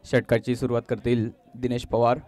षटकाची सुरुवात करतील दिनेश पवार.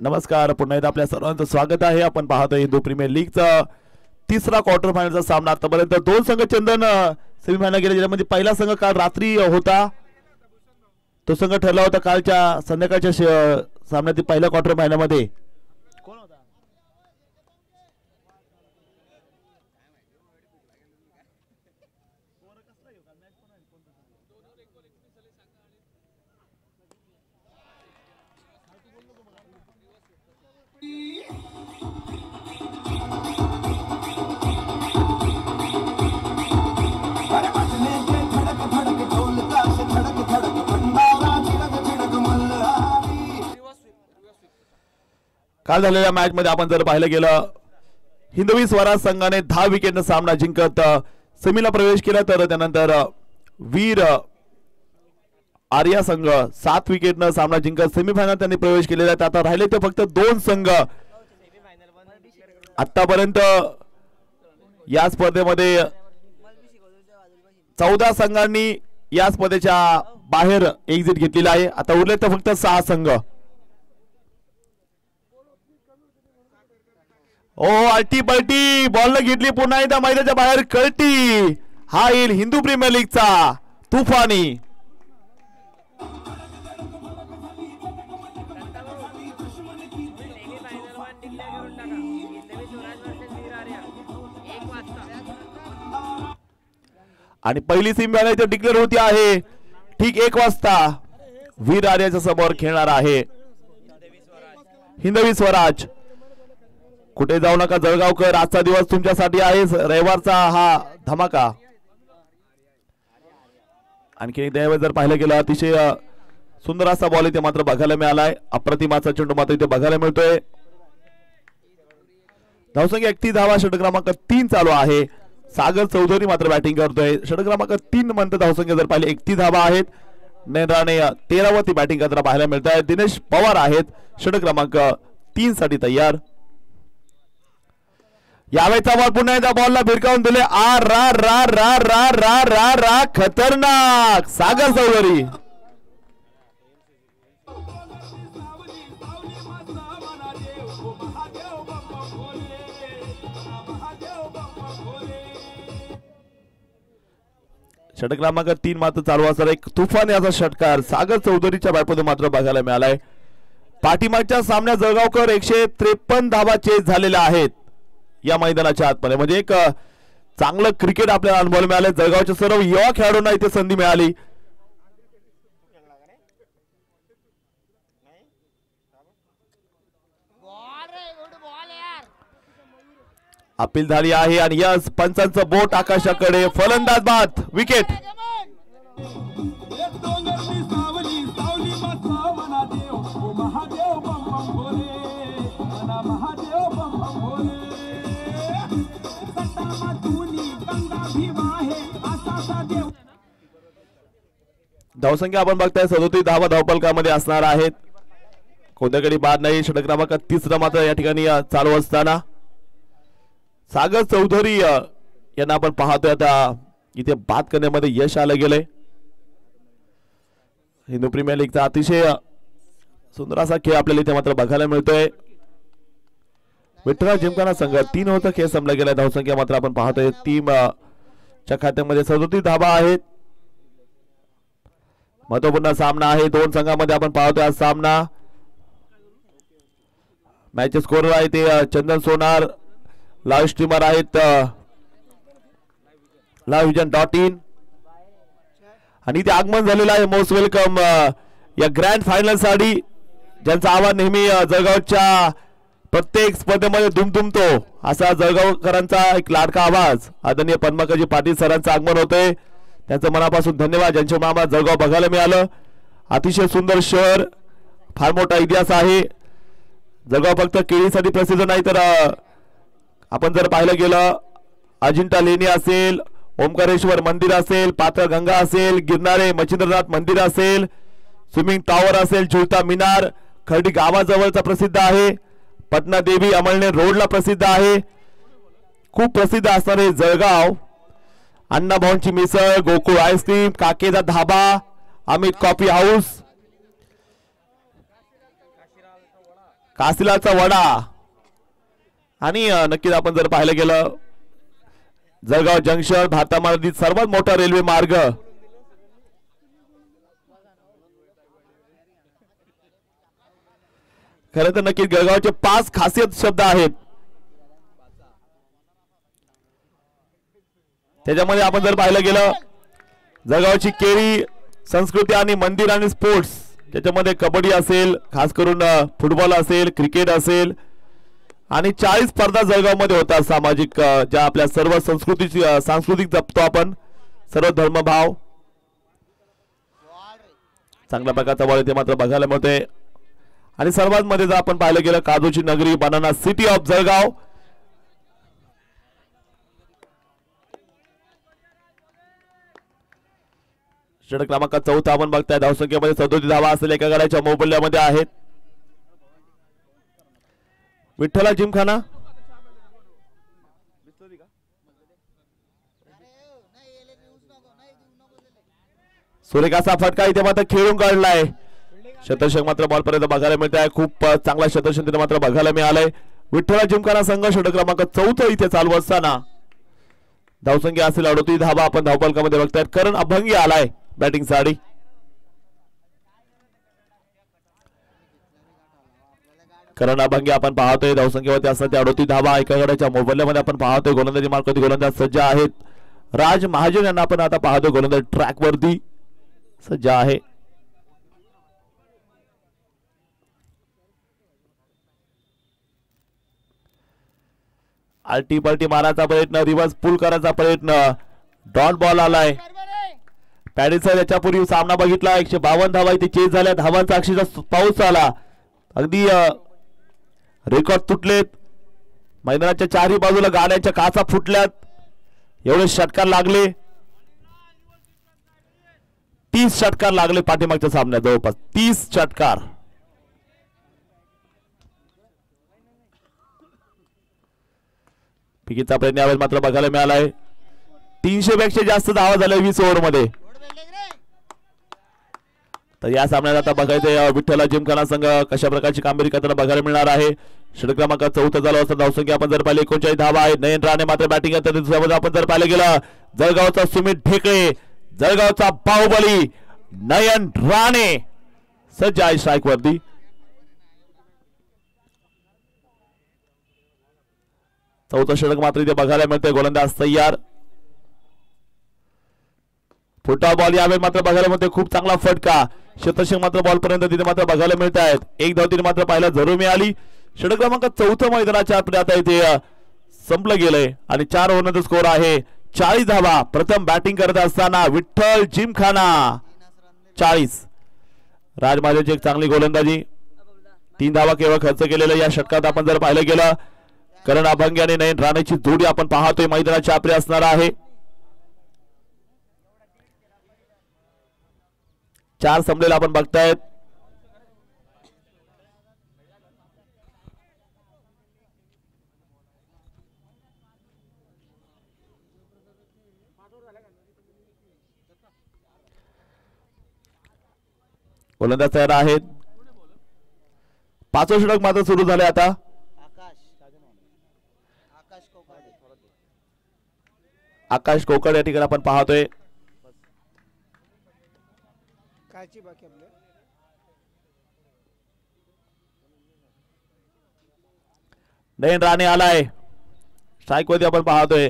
नमस्कार, पुन्हा एकदा आपल्या सर्वांचं स्वागत आहे. आपण पाहतोय हिंदू प्रीमियर लीगचा तिसरा क्वार्टर फायनलचा सामना. आतापर्यंत दोन संघ चंदन सेमीफायनल गेले, ज्यामध्ये पहिला संघ काल रात्री होता. तो संघ ठरला होता कालच्या संध्याकाळच्या सामन्यातील पहिल्या क्वार्टर फायनल मध्ये. काल झालेल्या मॅच मध्ये आपण जर पाहिलं गेलं, हिंदवी स्वराज संघाने 10 विकेटनं सामना जिंकत सेमीला प्रवेश केला. तर त्यानंतर वीर आर्या संघ 7 विकेटनं सामना जिंकत सेमीफायनल त्यांनी प्रवेश केलेला आहे. आता राहिले ते फक्त 2 संघ. आतापर्यंत या स्पर्धेमध्ये 14 संघांनी या स्पर्धेच्या बाहेर एक्झिट घेतलेला आहे. आता उरले तर फक्त 6 संघ. ओ अल्टी पलटी बॉल घेतली, पुन्हा एकदा मैदानाच्या बाहेर कळती. हा येईल हिंदू प्रीमियर लीगचा तुफानी. आणि पहिली सेमीफायनल इथे डिक्लेअर होती आहे ठीक 1 वाजता. वीर आर्याच्या समोर खेळणार आहे हिंदवी स्वराज. कुठे जाऊ नका जळगावकर, आजचा दिवस तुमच्यासाठी आहे. रविवारचा हा धमाका. आणखी त्यावेळेस जर पाहिलं गेलं, अतिशय सुंदर असा बॉल इथे मात्र बघायला मिळालाय. अप्रतिमाचा चेंडू मात्र इथे बघायला मिळतोय. धावसंख्या 31 धावा, षटक क्रमांक 3 चालू आहे. सागर चौधरी मात्र बॅटिंग करतोय. षटक क्रमांक 3 नंतर धावसंख्या जर पाहिली 31 धावा आहेत. नैराणे 13 वरती बॅटिंग करताना पाहायला मिळत आहे. दिनेश पवार आहेत षटक क्रमांक 3 साठी तयार. यावेळेचा बॉल पुन्हा एकदा बॉलला भिरकावून दिले. आ रा रा रा रा रा रा रा खतरनाक सागर चौधरी. षटक क्रमांक 3 मात्र चालू असणार. एक तुफान याचा षटकार सागर चौधरीच्या बॅटमध्ये मात्र बघायला मिळालाय. पाठीमागच्या सामन्यात जळगावकर 153 धावा चेस झालेल्या आहेत या मैदानाच्या आतमध्ये. म्हणजे एक चांगलं क्रिकेट आपल्याला अनुभवायला मिळालं. जळगावच्या सर्व युवा खेळाडूंना इथे संधी मिळाली. अपील झाली आहे आणि यस पंचांचं बोट आकाशाकडे. फलंदाज बाद, विकेट. धावसंख्या आपण बघताय 37 धावा धावपलकामध्ये असणार आहेत. कोणत्याकडे बाद नाही. षटक क्रमांक 3 मात्र या ठिकाणी चालू असताना सागर चौधरी यांना आपण पाहतोय आता इथे बाद करण्यामध्ये यश आलं गेलंय. हिंदू प्रीमियर लीगचा अतिशय सुंदर असा खेळ आपल्याला इथे मात्र बघायला मिळतोय. विठ्ठलराव जिमखाना संघ 3 होता खेळ संपला गेला. धावसंख्या मात्र आपण पाहतोय टीमच्या खात्यामध्ये 37 धावा आहेत. महत्वपूर्ण सामना आहे 2 संघांमध्ये. आपण पाहतोय आज सामना. मॅच स्कोरर आहे ते चंदन सोनार. लाईव्ह स्ट्रीमर आहेत livevision.in. आणि ते आगमन झालेलं आहे. मोस्ट वेलकम या ग्रँड फायनल साठी, ज्यांचा आवाज नेहमी जळगावच्या प्रत्येक स्पर्धेमध्ये दुमदुमतो. असा जळगावकरांचा एक लाडका आवाज आदरणीय पद्माकरजी पाटील सरांचं आगमन होतंय. त्यांचं मनापासून धन्यवाद. ज्यांच्यामुळे आम्हाला जळगाव बघायला मिळालं. अतिशय सुंदर शहर, फार मोठा इतिहास आहे. जळगाव फक्त केळीसाठी प्रसिद्ध नाही, तर आपण जर पाहिलं गेलं अजिंठा लेणी असेल, ओमकारेश्वर मंदिर असेल, पात्रगंगा असेल, गिरनारे मच्छिंद्रनाथ मंदिर असेल, स्विमिंग टॉवर असेल, झुलता मिनार खर्डी गावाजवळचा प्रसिद्ध आहे. पटना देवी अमळनेर रोडला प्रसिद्ध आहे. खूप प्रसिद्ध असणारे जळगाव. अण्णाभाऊंची मिसळ, गोकुळ आईस्क्रीम, काकेचा धाबा, अमित कॉफी हाऊस, कासिलाचा वडा आणि नक्कीच आपण जर पाहिलं गेलं जळगाव जंक्शन भारतामधील सर्वात मोठा रेल्वे मार्ग खरं तर नक्कीच जळगावचे 5 खासियत शब्द आहेत त्याच्यामध्ये आपण जर पाहिलं गेलं जळगावची केरी संस्कृती आणि मंदिर आणि स्पोर्ट्स त्याच्यामध्ये कबड्डी असेल खास करून फुटबॉल असेल क्रिकेट असेल आणि 40 स्पर्धा जळगावमध्ये होतात सामाजिक ज्या आपल्या सर्व संस्कृतीची सांस्कृतिक जपतो आपण सर्व धर्मभाव चांगल्या प्रकारचा बॉल इथे मात्र बघायला मिळते आणि सर्वात मध्ये जर आपण पाहिलं गेलं काजूची नगरी बनाना सिटी ऑफ जळगाव षटक क्रमांक 4 आपण बघताय धावसंख्येमध्ये 37 धावा असलेल्या एका गडाच्या मोबदल्यामध्ये आहेत विठ्ठला जिमखाना सुरेखाचा फटका इथे मात्र खेळून काढलाय शतषक मात्र बॉल पर्यंत बघायला मिळत आहे खूप चांगला शतषक तिथे मात्र बघायला मिळालंय विठ्ठला जिमखाना संघ षटक क्रमांक 4 इथे चालू असताना धावसंख्या असेल 38 धावा आपण धावफलकामध्ये बघताय करण अभंगी आलाय बॅटिंग साठी करण अभंगी आपण पाहतोय धावसंख्येवरती असताना 38 धावा एका गडाच्या मोबदल्यामध्ये आपण पाहतोय गोलंदाजी मार्गावरती गोलंदाज सज्ज आहेत राज महाजन यांना आपण आता पाहतोय गोलंदाज ट्रॅक वरती सज्ज आहे आल्टी पलटी मारायचा प्रयत्न रिव्हर्स पुल करायचा प्रयत्न डॉट बॉल आलाय पॅडिसन याच्यापूर्वी सामना बघितला 152 धावा इथे चेस झाल्या धावांचा अक्षरशः पाऊस आला अगदी रेकॉर्ड तुटलेत मैदानाच्या चारही बाजूला गाड्यांच्या काचा फुटल्यात एवढे षटकार लागले 30 षटकार लागले पाठीमागच्या सामन्यात जवळपास 30 षटकार पिकीचा प्रयत्न यावेळेस मात्र बघायला मिळालाय 300 पेक्षा जास्त धावा झाल्या 20 ओव्हर मध्ये तर या सामन्यात आता बघायचं विठ्ठला जिमखाना संघ कशा प्रकारची कामगिरी करताना बघायला मिळणार आहे षटक क्रमांक 4 झाला असता धावसंख्या आपण जर पाहिले 39 धावा आहेत नयन राणे मात्र बॅटिंग करतात आपण जर पाहिलं गेलं जळगावचा सुमित ढेकळे जळगावचा बाहुबली नयन राणे सज्ज आहे स्ट्राईक वरती चौथा षटक मात्र इथे बघायला मिळतोय गोलंदाज तयार फुटा बॉल यावेळी मात्र बघायला मिळतोय खूप चांगला फटका शतषक मात्र बॉल पर्यंत तिथे मात्र बघायला मिळत आहेत एक धाव तिने मात्र पाहायला जरूर मिळाली षटक क्रमांक 4 मैदानाच्या आत आता इथे संपलं गेलंय आणि 4 ओव्हरनंतर स्कोर आहे 40 धावा प्रथम बॅटिंग करत असताना विठ्ठल जिमखाना 40 राजमाजेची एक चांगली गोलंदाजी 3 धावा केवळ खर्च केलेल्या या षटकात आपण जर पाहिलं गेलं करण अभंगी आणि नयन राणेची जोडी आपण पाहतोय मैदानाच्या आपले असणार आहे 4 संपलेला आपण बघतायत गोलंदाज तयार आहेत 5 षटक मात्र सुरू झाले आता आकाश कोकड या ठिकाणी आपण पाहतोय नयन राणे आलाय स्ट्राइक वरती आपण पाहतोय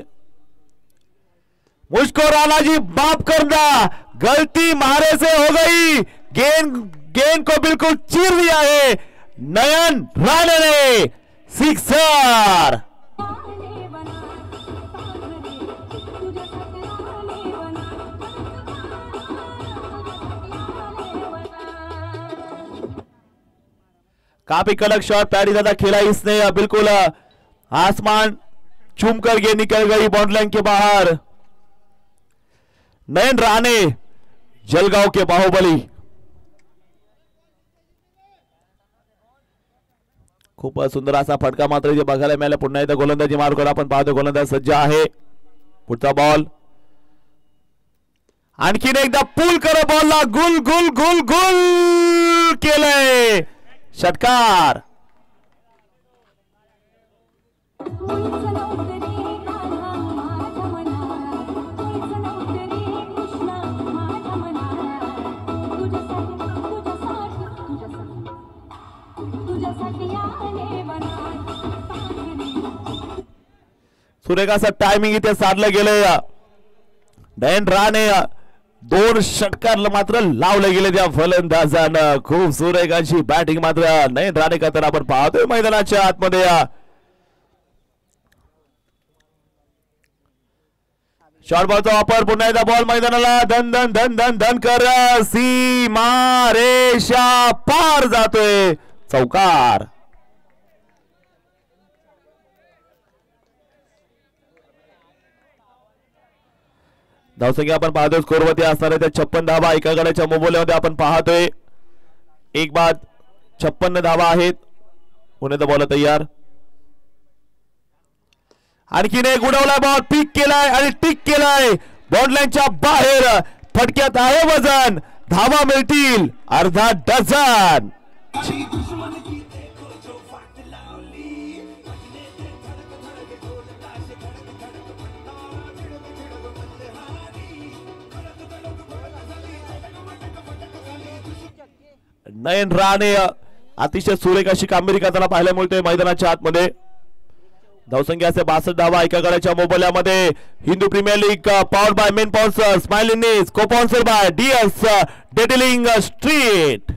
मुझको राणा जी माफ करना गलती मारे से हो गई गेंद को बिल्कुल चीर दिया है नयन राणे ने सिक्सर काफी कड़क शॉट पैडी ज्यादा खेला इसने बिल्कुल आसमान चूम कर ये निकल गई बाउंड्री लाइन के बाहर नयन राणे जलगांव के बाहुबली खूप सुंदर असा फटका मात्र इथे बघायला मिळाला पुन्हा एकदा गोलंदाजी मार्गावर आपण पाहतो गोलंदाज सज्ज आहे पुढचा बॉल आणखीन एकदा पुल कर बॉलला गुल गुल गुल गुल केलंय षटकार सुरेख असं टायमिंग इथे साधलं गेलंय. नयन राणे 2 षटकार मात्र लावले गेले त्या फलंदाजानं. खूप सुरेख अशी बॅटिंग मात्र नयन राणे करताना आपण पाहतोय मैदानाच्या आतमध्ये. शॉर्ट बॉलचा वापर, पुन्हा एकदा बॉल मैदानाला धन धन धन धन धन कर सीमा रेषा पार जातोय. चौकार. धावसंख्या आपण पाहतोय स्कोरवरती असणाऱ्या त्या 56 धावा एका गड्याच्या मोबदल्यामध्ये आपण पाहतोय. एक बाद 56 धावा आहेत. पुन्हा बॉल तयार. आणखीन एक उडवला बॉल, पीक केलाय आणि टिक केलाय. बॉर्डलाईनच्या बाहेर. फटक्यात आहे वजन. धावा मिळतील अर्धा डझन. नयन राणे अतिशय सुरेख अशी कामगिरी करताना पाहायला मिळतोय मैदानाच्या आतमध्ये. धावसंख्या 62 धावा एका गड्याच्या मोबदल्यामध्ये. Hindu Premier League power by main sponsor Smile Indies, co sponsor by DS detailing street.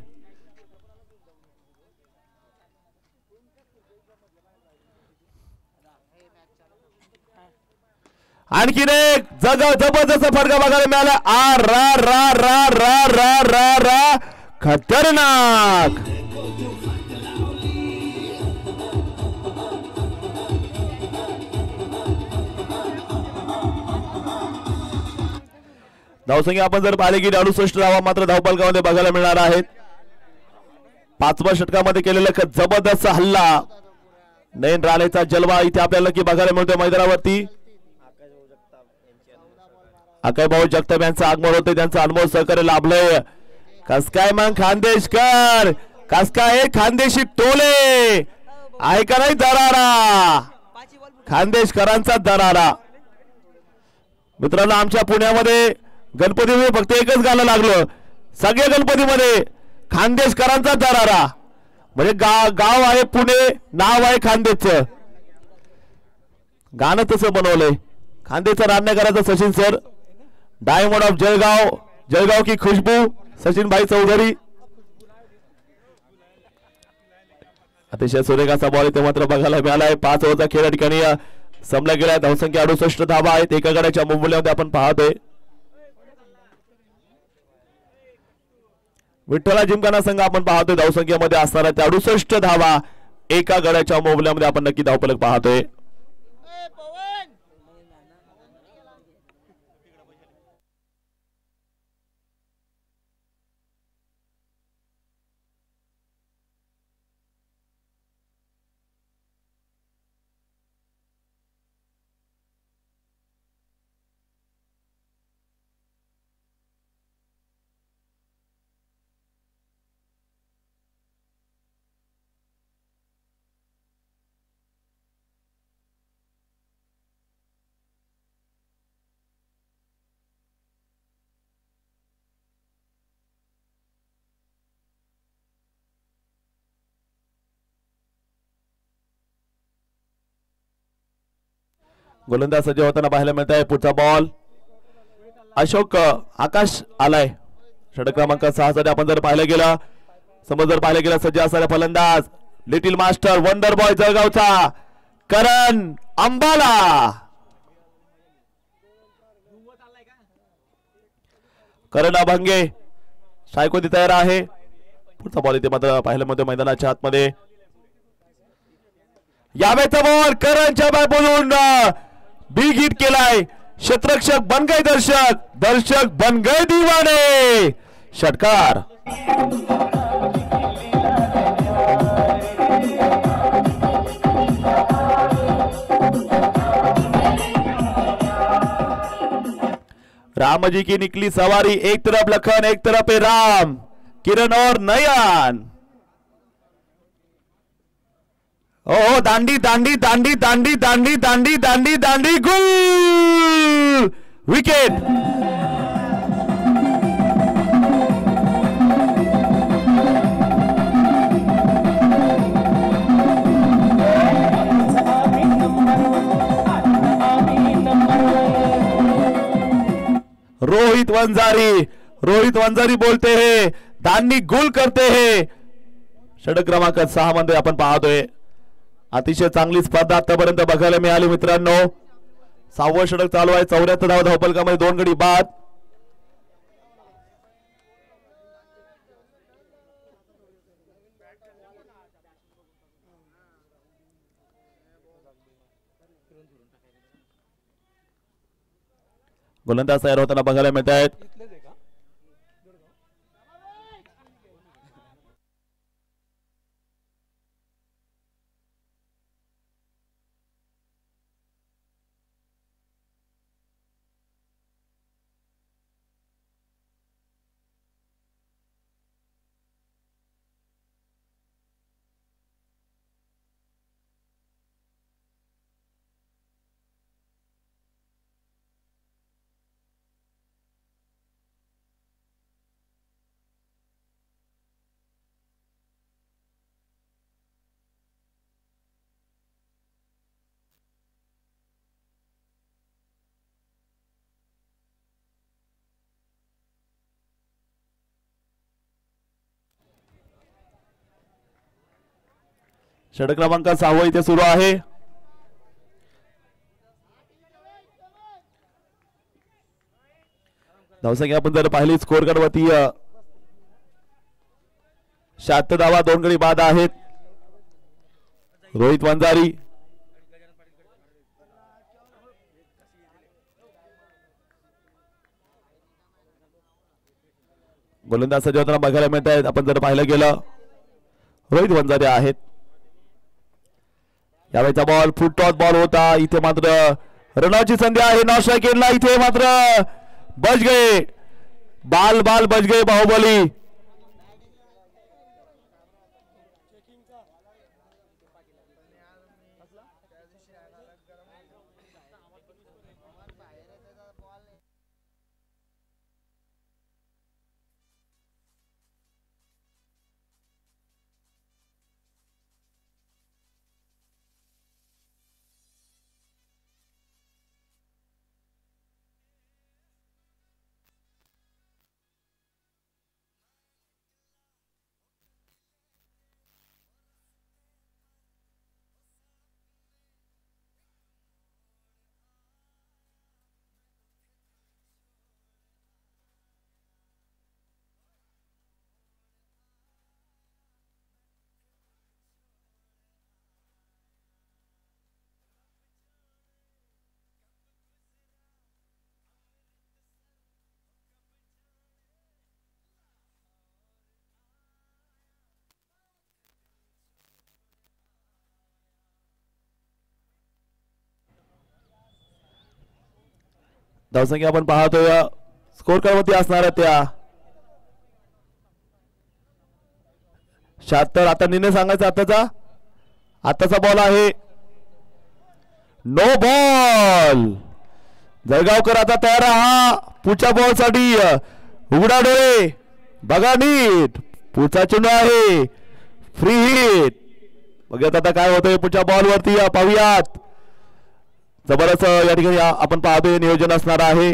आणखीन एक जबरदस्त फटका बघायला मिळाला. आ रा रा रा रा रा रा रा खतरनाक. धावसंख्या आपण जर पाहिले की 68 धावा मात्र धावफलकामध्ये बघायला मिळणार आहेत. 5व्या षटकामध्ये केलेला जबरदस्त हल्ला. नयन राणेचा जलवा इथे आपल्याला की बघायला मिळतोय मैदानावरती. आकाश भाऊ जगताप यांचं आगमन होते, त्यांचं अनमोल सहकार्य लाभलंय. कस काय मग खानदेशकर, कस काय खानदेशी टोले आहे का नाही दरारा. खानदेशकरांचा दरारा. मित्रांनो आमच्या पुण्यामध्ये गणपती फक्त एकच गाणं लागलं. सगळ्या गणपतीमध्ये खानदेशकरांचा दरारा. म्हणजे गाव आहे पुणे, नाव आहे खानदेशचं. गाणं तसं बनवलंय. खानदेशचा रान्याकराचा Sachin sir. Diamond of Jalgaon, Jalgaon की खुशबू सचिन भाई चौधरी. अतिशय सुरेख असा बॉल इथे मात्र बघायला मिळालाय. 5 ओव्हरचा खेळ या ठिकाणी संपला गेलाय. धावसंख्या 68 धावा आहेत एका गड्याच्या मोबदल्यामध्ये आपण पाहतोय. विठ्ठला जिमखाना संघ आपण पाहतोय धावसंख्येमध्ये असणारा त्या 68 धावा एका गड्याच्या मोबदल्यामध्ये आपण नक्की धावफलक पाहतोय. गोलंदाज सज्ज होताना पाहायला मिळत आहे. पुढचा बॉल अशोक आकाश आलाय. षटक क्रमांक 6 साठी आपण जर पाहिलं गेलं, समोर जर पाहिलं गेलं सज्ज असणारा फलंदाज लिटिल मास्टर वंडर बॉय जळगावचा करण अंबाला. करण अभंगे सायकोती तयार आहे. पुढचा बॉल इथे मात्र पाहायला मिळतो मैदानाच्या आतमध्ये. यावेळेचा बॉल करणच्या बाजून बिग हिट केलाय. क्षेत्ररक्षक बन गए दर्शक, दर्शक बन गए दीवाने. षटकार. राम जी की निकली सवारी, एक तरफ लखन एक तरफ है राम, किरण और नयन. ओ दांडी दांडी दांडी दांडी दांडी दांडी दांडी दांडी गोल विकेट. रोहित वंजारी बोलते हैं, दांडी गोल करते हैं. षटक क्रमांक 6 मध्ये आपण पाहतोय. अतिशय चांगली स्पर्धा आतापर्यंत बघायला मिळाली मित्रांनो. 6वं षटक चालू आहे. 74 धावा धावफलकामध्ये 2 गडी बाद. गोलंदाज तयार होताना बघायला मिळत आहेत. षटक क्रमांक 6 इथे सुरू आहे. धावसंख्या आपण जर पाहिली स्कोर कार्ड वरती 76 धावा 2 गडी बाद आहेत. रोहित वंजारी गोलंदाज सज्ज होताना बघायला मिळत आहेत. आपण जर पाहिलं गेलं रोहित वंजारी आहेत. यावेळेचा बॉल फुट टॉस बॉल होता. इथे मात्र रनआउटची संधी आहे. नॉट स्ट्राइक केला. इथे मात्र बच गए. बाल बच गए बाहुबली. धावसंख्या आपण पाहतोय स्कोर कार्ड वरती असणार त्या 76. आता निर्णय सांगायचा आताचा बॉल आहे. No ball. जळगावकर आता तयार आहा पुढच्या बॉल साठी. उघडा डोळे बघा नीट. पुढचा चेंडू आहे. Free hit. बघूयात आता काय होतंय पुढच्या बॉल वरती. पाहूयात. जबरदस्त या ठिकाणी आपण पाहतोय नियोजन असणार आहे.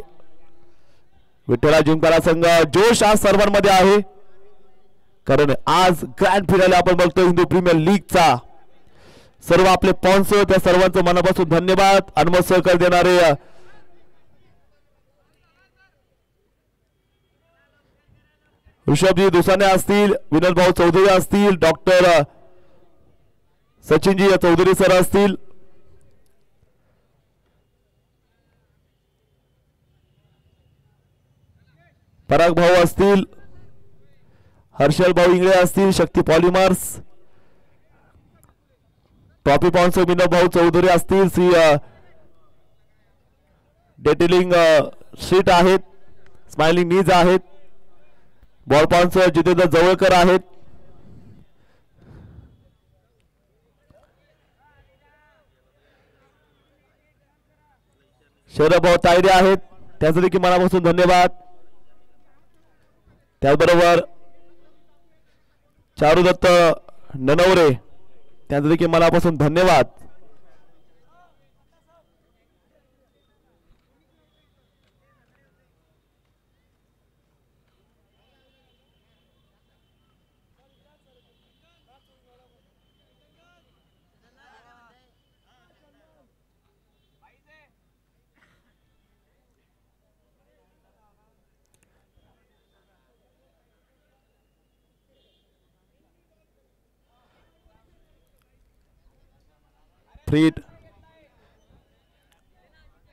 विठ्ठला जिंकणारा संघ जोश आज सर्वांमध्ये आहे. कारण आज ग्रँड फिनाले आपण बघतोय हिंदू प्रीमियर लीगचा. सर्व आपले स्पॉन्सर त्या सर्वांचं मनापासून धन्यवाद. अनमोल सहकार देणारे ऋषभजी दुसाने असतील, विनोद भाऊ चौधरी असतील, डॉक्टर सचिनजी चौधरी सर असतील, पराग भाऊ असतील, हर्षल भाऊ इंगळे असतील, शक्ती पॉलिमर्स, ट्रॉफी स्पॉन्सर विनोद भाऊ चौधरी असतील, श्री डेटेलिंग शीट आहेत, स्माइलिंग नीज आहेत, बॉल स्पॉन्सर जितेंद्र जवळकर आहेत. शौरभ तायडे आहेत, त्यांचं देखील मनापासून धन्यवाद. त्याचबरोबर चारुदत्त ननवरे, त्यांचं देखील मनापासून धन्यवाद.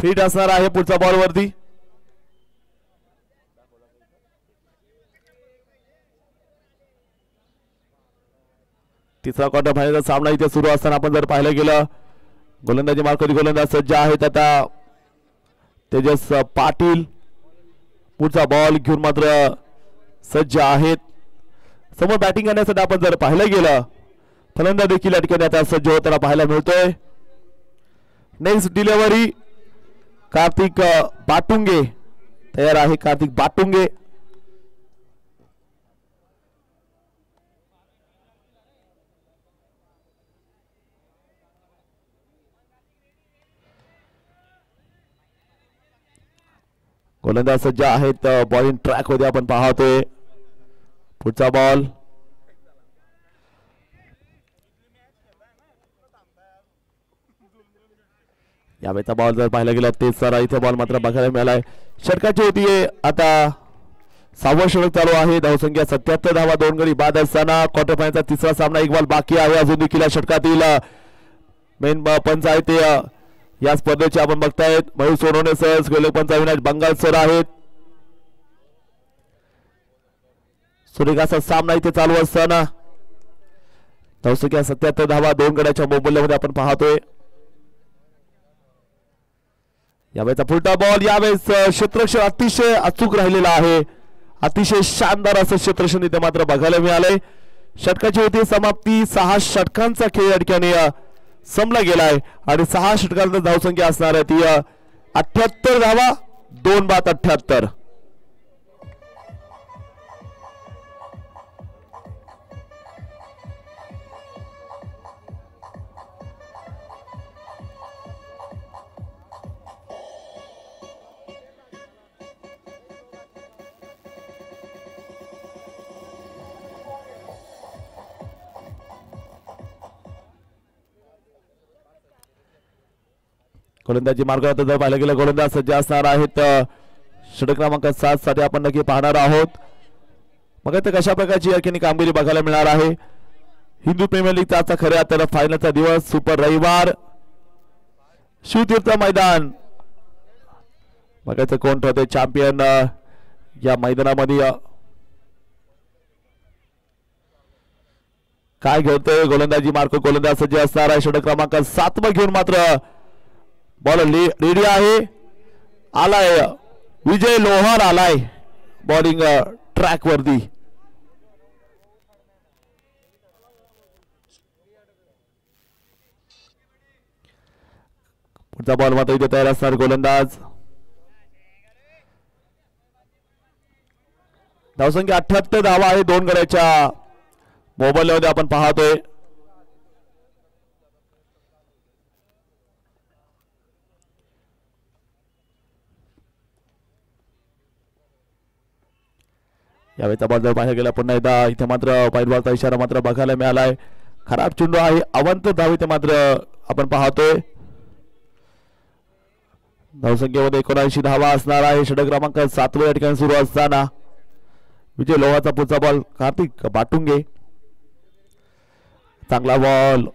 फ्रीट असणार आहे पुढचा बॉल वरती. तिसरा क्वार्टर फायनलचा सामना इथे सुरू असताना आपण जर पाहिलं गेलं, गोलंदाजी मार्कवरती गोलंदाज सज्ज आहेत. आता तेजस पाटील पुढचा बॉल घेऊन मात्र सज्ज आहेत. समोर बॅटिंग करण्यासाठी आपण जर पाहिलं गेलं, फलंदाज देखील या ठिकाणी आता सज्ज होताना पाहायला मिळतोय. नेक्स्ट डिलिव्हरी कार्तिक बाटुंगे तयार आहे. कार्तिक बाटुंगे गोलंदाज सज्ज आहेत. बॉलिंग ट्रॅक मध्ये आपण पाहतोय. पुढचा बॉल यावेळेचा बॉल जर पाहायला गेला ते सर इथे बॉल मात्र बघायला मिळालाय. षटकाची होती आता 6वं षटक चालू आहे. धावसंख्या 77 धावा, 2 गडी बाद असताना क्वार्टर फायनलचा तिसरा सामना एक बॉल बाकी आहे. अजून देखील या षटकातील मेन पंच आहे ते या स्पर्धेचे आपण बघतायत मयूर सोनवणे सर, गोलक पंच अविनाश बंगाल सर आहेत. सुरेखाचा सामना इथे चालू असताना धावसंख्या 77 धावा, 2 गड्याच्या मोबदल्यामध्ये आपण पाहतोय. यावेळेचा फुलटा बॉल, यावेळेस क्षेत्ररक्षण अतिशय अचूक राहिलेला आहे. अतिशय शानदार असं क्षेत्ररक्षण इथे मात्र बघायला मिळालंय. षटकाची होती समाप्ती. 6 षटकांचा खेळ या ठिकाणी संपला गेलाय आणि 6 षटकांचा धावसंख्या असणार आहे ती 78 धावा, 2 बाद 78. गोलंदाजी मार्गावर जर पाहिलं गेलं गोलंदाज सज्ज असणार आहेत. षटक क्रमांक 7 साठी आपण नक्की पाहणार आहोत. मग ते कशा प्रकारची या ठिकाणी कामगिरी बघायला मिळणार आहे. हिंदू प्रीमियर लीगचा आजचा खऱ्या अर्थानं फायनलचा दिवस, सुपर रविवार, शिवतीर्थ मैदान. बघायचं कोण ठरतंय चॅम्पियन या मैदानामध्ये. काय घेतोय गोलंदाजी मार्क, गोलंदाज सज्ज असणार आहे. षटक क्रमांक 7 घेऊन मात्र बॉल रेडी आहे. आलाय विजय लोहार, आलाय बॉलिंग ट्रॅक वरती. पुढचा बॉल मात्र इथे तयार असणार गोलंदाज. धावसंख्या 78 धावा आहे, 2 गड्याच्या मोबाईलमध्ये आपण पाहतोय. यावेळेचा बॉल जर पाहायला गेला पुन्हा एकदा इथे मात्र वाईट बॉलचा इशारा मात्र बघायला मिळालाय. खराब चेंडू आहे. अवंत धाव इथे मात्र आपण पाहतोय. धावसंख्येमध्ये 79 धावा असणार आहे. षटक क्रमांक 7 या ठिकाणी सुरू असताना विजय लोहाचा पुढचा बॉल कार्तिक बाटुंगे. चांगला बॉल,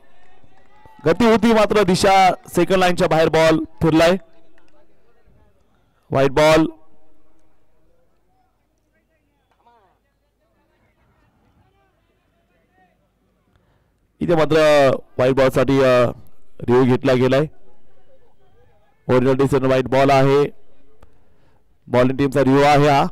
गती होती मात्र दिशा सेकंड लाईनच्या बाहेर बॉल फिरलाय. वाईट बॉल. इथे मात्र वाईट बॉल साठी रिव्ह्यू घेतला गेलाय. ओरिजिनल डिसिजन वाईट बॉल आहे. बॉलिंग टीमचा रिव्ह्यू आहे हा.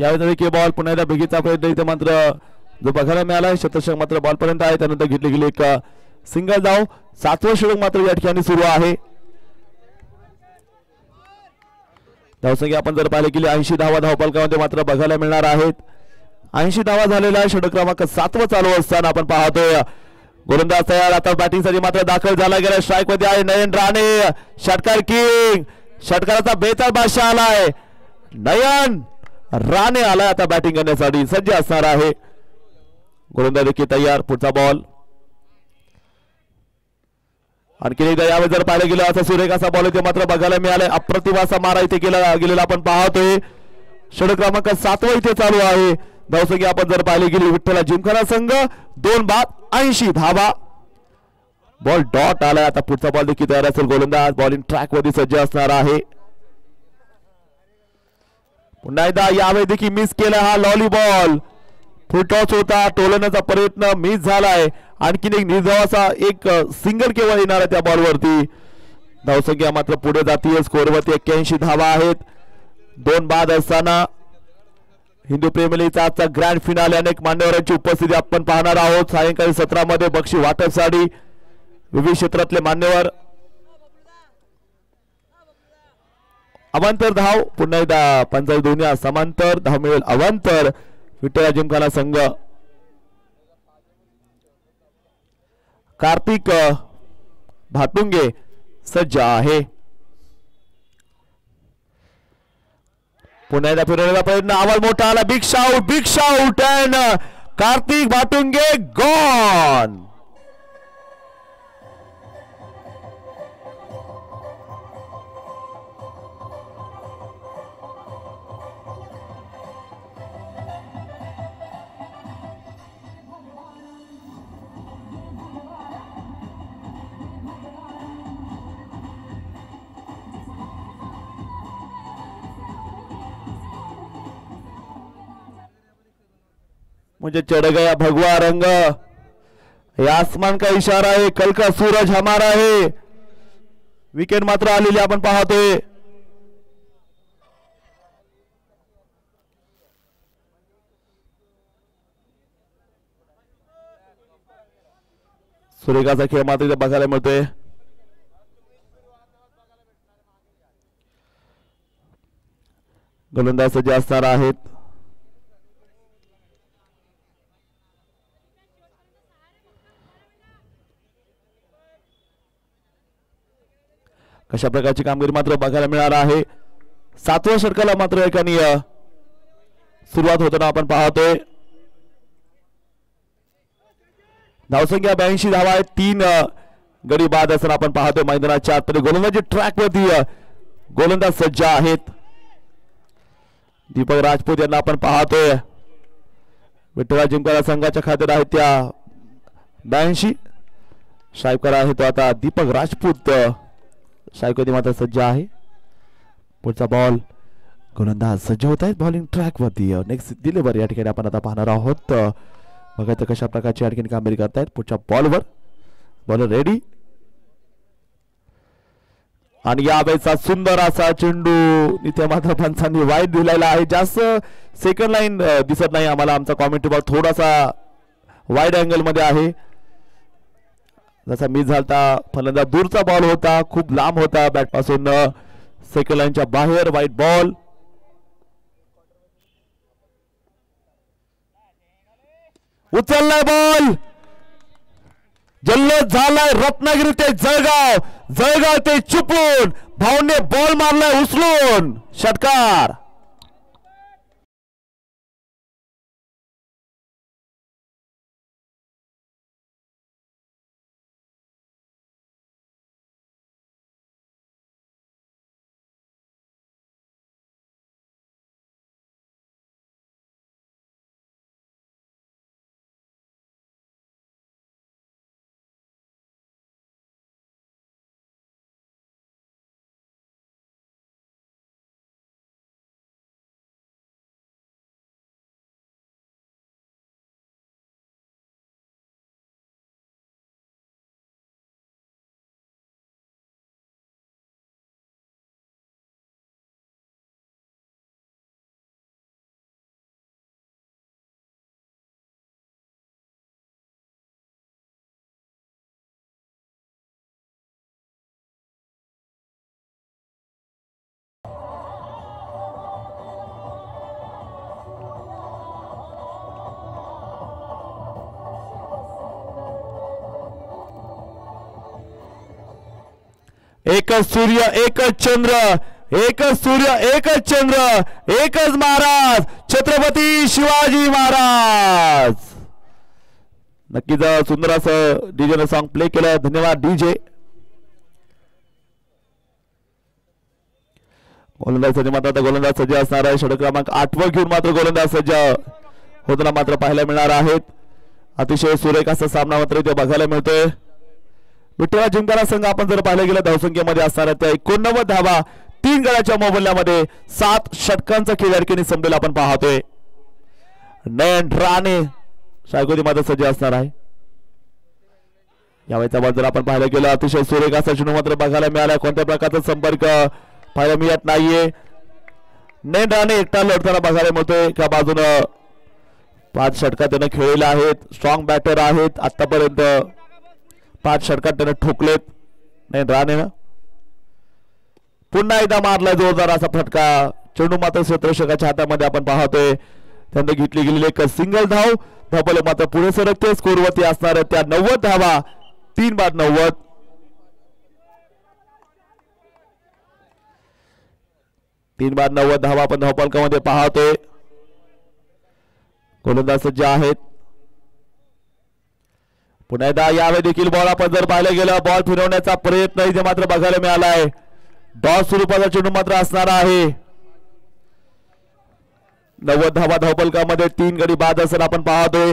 यावेळी देखील बॉल पुन्हा एकदा भेगीचा प्रयत्न इथे मात्र जो बघायला मिळाला षटक मात्र बॉल पर्यंत आहे. त्यानंतर घेतली गेली एक सिंगल धाव. 7वं षटक मात्र या ठिकाणी सुरू आहे. धावसंख्या आपण जर पाहिले गेली 80 धावा धावफलकामध्ये मात्र बघायला मिळणार आहेत. 80 धावा झालेला षटक क्रमांक 7वं चालू असताना आपण पाहतोय गोलंदाज तयार. आता बॅटिंग साठी मात्र दाखल झाला गेला. स्ट्राईक मध्ये आहे नयन राणे. षटकार किंग. षटकाराचा बेताल बादशाह आलाय. नयन राणे आलाय आता बॅटिंग करण्यासाठी सज्ज असणार आहे. गोलंदाज देखील तयार. पुढचा बॉल आणखी एकदा यावेळी जर पाहिलं गेलं असं सुरेख असा बॉल इथे मात्र बघायला मिळालाय. अप्रतिम असा मारा इथे गेलेला आपण पाहतोय. षटक क्रमांक 7वं इथे चालू आहे. धावसंख्या आपण जर पाहिली गेली विठ्ठला जिमखाना संघ 2 बाद 80 धावा. बॉल डॉट आलाय. आता पुढचा बॉल देखील तयार असेल. गोलंदाज बॉलिंग ट्रॅक मध्ये सज्ज असणार आहे. पुन्हा एकदा यावेळी देखील मिस केला हा लॉली बॉल. फुल टॉस होता. टोलण्याचा प्रयत्न मिस झालाय. आणखीन एक निर्धावाचा एक सिंगल केवळ येणार आहे त्या बॉलवरती. धावसंख्या मात्र पुढे जातीय. स्कोरवरती 81 धावा आहेत. 2 बाद असताना हिंदू प्रीमियर लीगचा आजचा ग्रँड फिनाले अनेक मान्यवरांची उपस्थिती आपण पाहणार आहोत. सायंकाळी 17 मध्ये बक्षी वाटपसाठी विविध क्षेत्रातले मान्यवर. अवांतर धाव पुन्हा एकदा पंचायत दोन्ही समांतर धाव मिळेल. अवांतर विठ्ठला जिमखाना संघ. कार्तिक भाटुंगे सज्ज आहे. पुन्हा एकदा फिरवण्याचा प्रयत्न. आवाज मोठा आला. Big shout and Kartik Bhatunge gone. मुझे चढ़ गया भगवा रंग. ये आसमान का इशारा है. कल का सूरज हमारा है. विकेट मात्र आलेली आपण पाहतोय. सुरेखाचा खेळ मात्र इथे बघायला मिळतोय. गोलंदाज सज्ज असणार आहेत. कशा प्रकारची कामगिरी मात्र बघायला मिळणार आहे. 7व्या षटकाला मात्र एकानी सुरुवात होताना आपण पाहतोय. धावसंख्या 82 धावा आहेत. 3 गडी बाद असताना आपण पाहतोय मैदानाच्या आत. गोलंदाजी ट्रॅक वरती गोलंदाज सज्ज आहेत. दीपक राजपूत यांना आपण पाहतोय. विठ्ठला जिमखाना संघाच्या खात्यात आहेत त्या 82. स्ट्रायकर आहे तो आता दीपक राजपूत. शायकोदी मात्र सज्ज आहे. पुढचा बॉल. गोलंदाज सज्ज होत आहेत बॉलिंग ट्रॅक वरती. नेक्स्ट डिलिव्हरी या ठिकाणी आपण आता पाहणार आहोत. बघायचं कशा प्रकारची या ठिकाणी कामगिरी करतायत. पुढच्या बॉलवर बॉलर रेडी. आणि यावेळेचा सुंदर असा चेंडू इथे मात्र पंचांनी वाईट दिलेला आहे. जास्त सेकंड लाईन दिसत नाही आम्हाला. आमचा कॉमेंट्री बॉल थोडासा वाईड अँगल मध्ये आहे. जसा मिस झालता फलंदाज दूरचा बॉल होता. खूप लांब होता बॅट पासून. सेकंड लाईनच्या बाहेर वाईट बॉल. उचललाय बॉल. जल्लोष झालाय रत्नागिरी ते जळगाव ते चिपळूण. भाऊने बॉल मारलाय उचलून. षटकार. एकच सूर्य एकच चंद्र, एकच सूर्य एकच चंद्र, एकच महाराज छत्रपती शिवाजी महाराज. नक्कीच सुंदर असं डीजे सॉन्ग प्ले केलं. धन्यवाद डीजे. गोलंदाज सज्ज मात्र गोलंदाज सज्ज असणार आहे. षटक क्रमांक 8 घेऊन मात्र गोलंदाज सज्ज होताना मात्र पाहायला मिळणार आहेत. अतिशय सुरेख असा सामना मात्र इथे बघायला मिळतोय. विठ्ठला जिंकणारा संघ आपण जर पाहिलं गेलं धावसंख्येमध्ये असणाऱ्या त्या 89 धावा 3 गड्याच्या मोबदल्यामध्ये 7 षटकांचा खेळ या ठिकाणी संपलेला आपण पाहतोय. नयन राणे शायकोती मात्र सज्ज असणार आहे. यावेळेचा बॉल जर आपण पाहायला गेलं अतिशय सुरेख असा चेंडू मात्र बघायला मिळाला. कोणत्या प्रकारचा संपर्क पाहायला मिळत नाहीये. नयन राणे एकटा लढताना बघायला मिळतोय. एका बाजूनं 5 षटकात त्यानं खेळलेले आहेत. स्ट्रॉंग बॅटर आहेत. आतापर्यंत 5 षटकात त्यानं ठोकलेत. नयन राणेनं पुन्हा एकदा मारला जोरदार असा फटका. चेंडू मात्र क्षेत्ररक्षकाच्या हातामध्ये आपण पाहतोय. त्यानंतर घेतली गेलेली एक सिंगल धाव. धावफलक मात्र पुढे सरकते. स्कोरवरती असणाऱ्या त्या 90 धावा 3/90. धावा आपण धावफलकामध्ये पाहतोय. गोलंदाज सज्ज आहेत. पुन्हा एकदा यावेळी देखील बॉल आपण जर पाहायला गेलं बॉल फिरवण्याचा प्रयत्न इथे मात्र बघायला मिळालाय. डॉस स्वरूपाचा चेंडू मात्र असणार आहे. 90 धावा धावफलकामध्ये 3 गडी बाद असं आपण पाहतोय.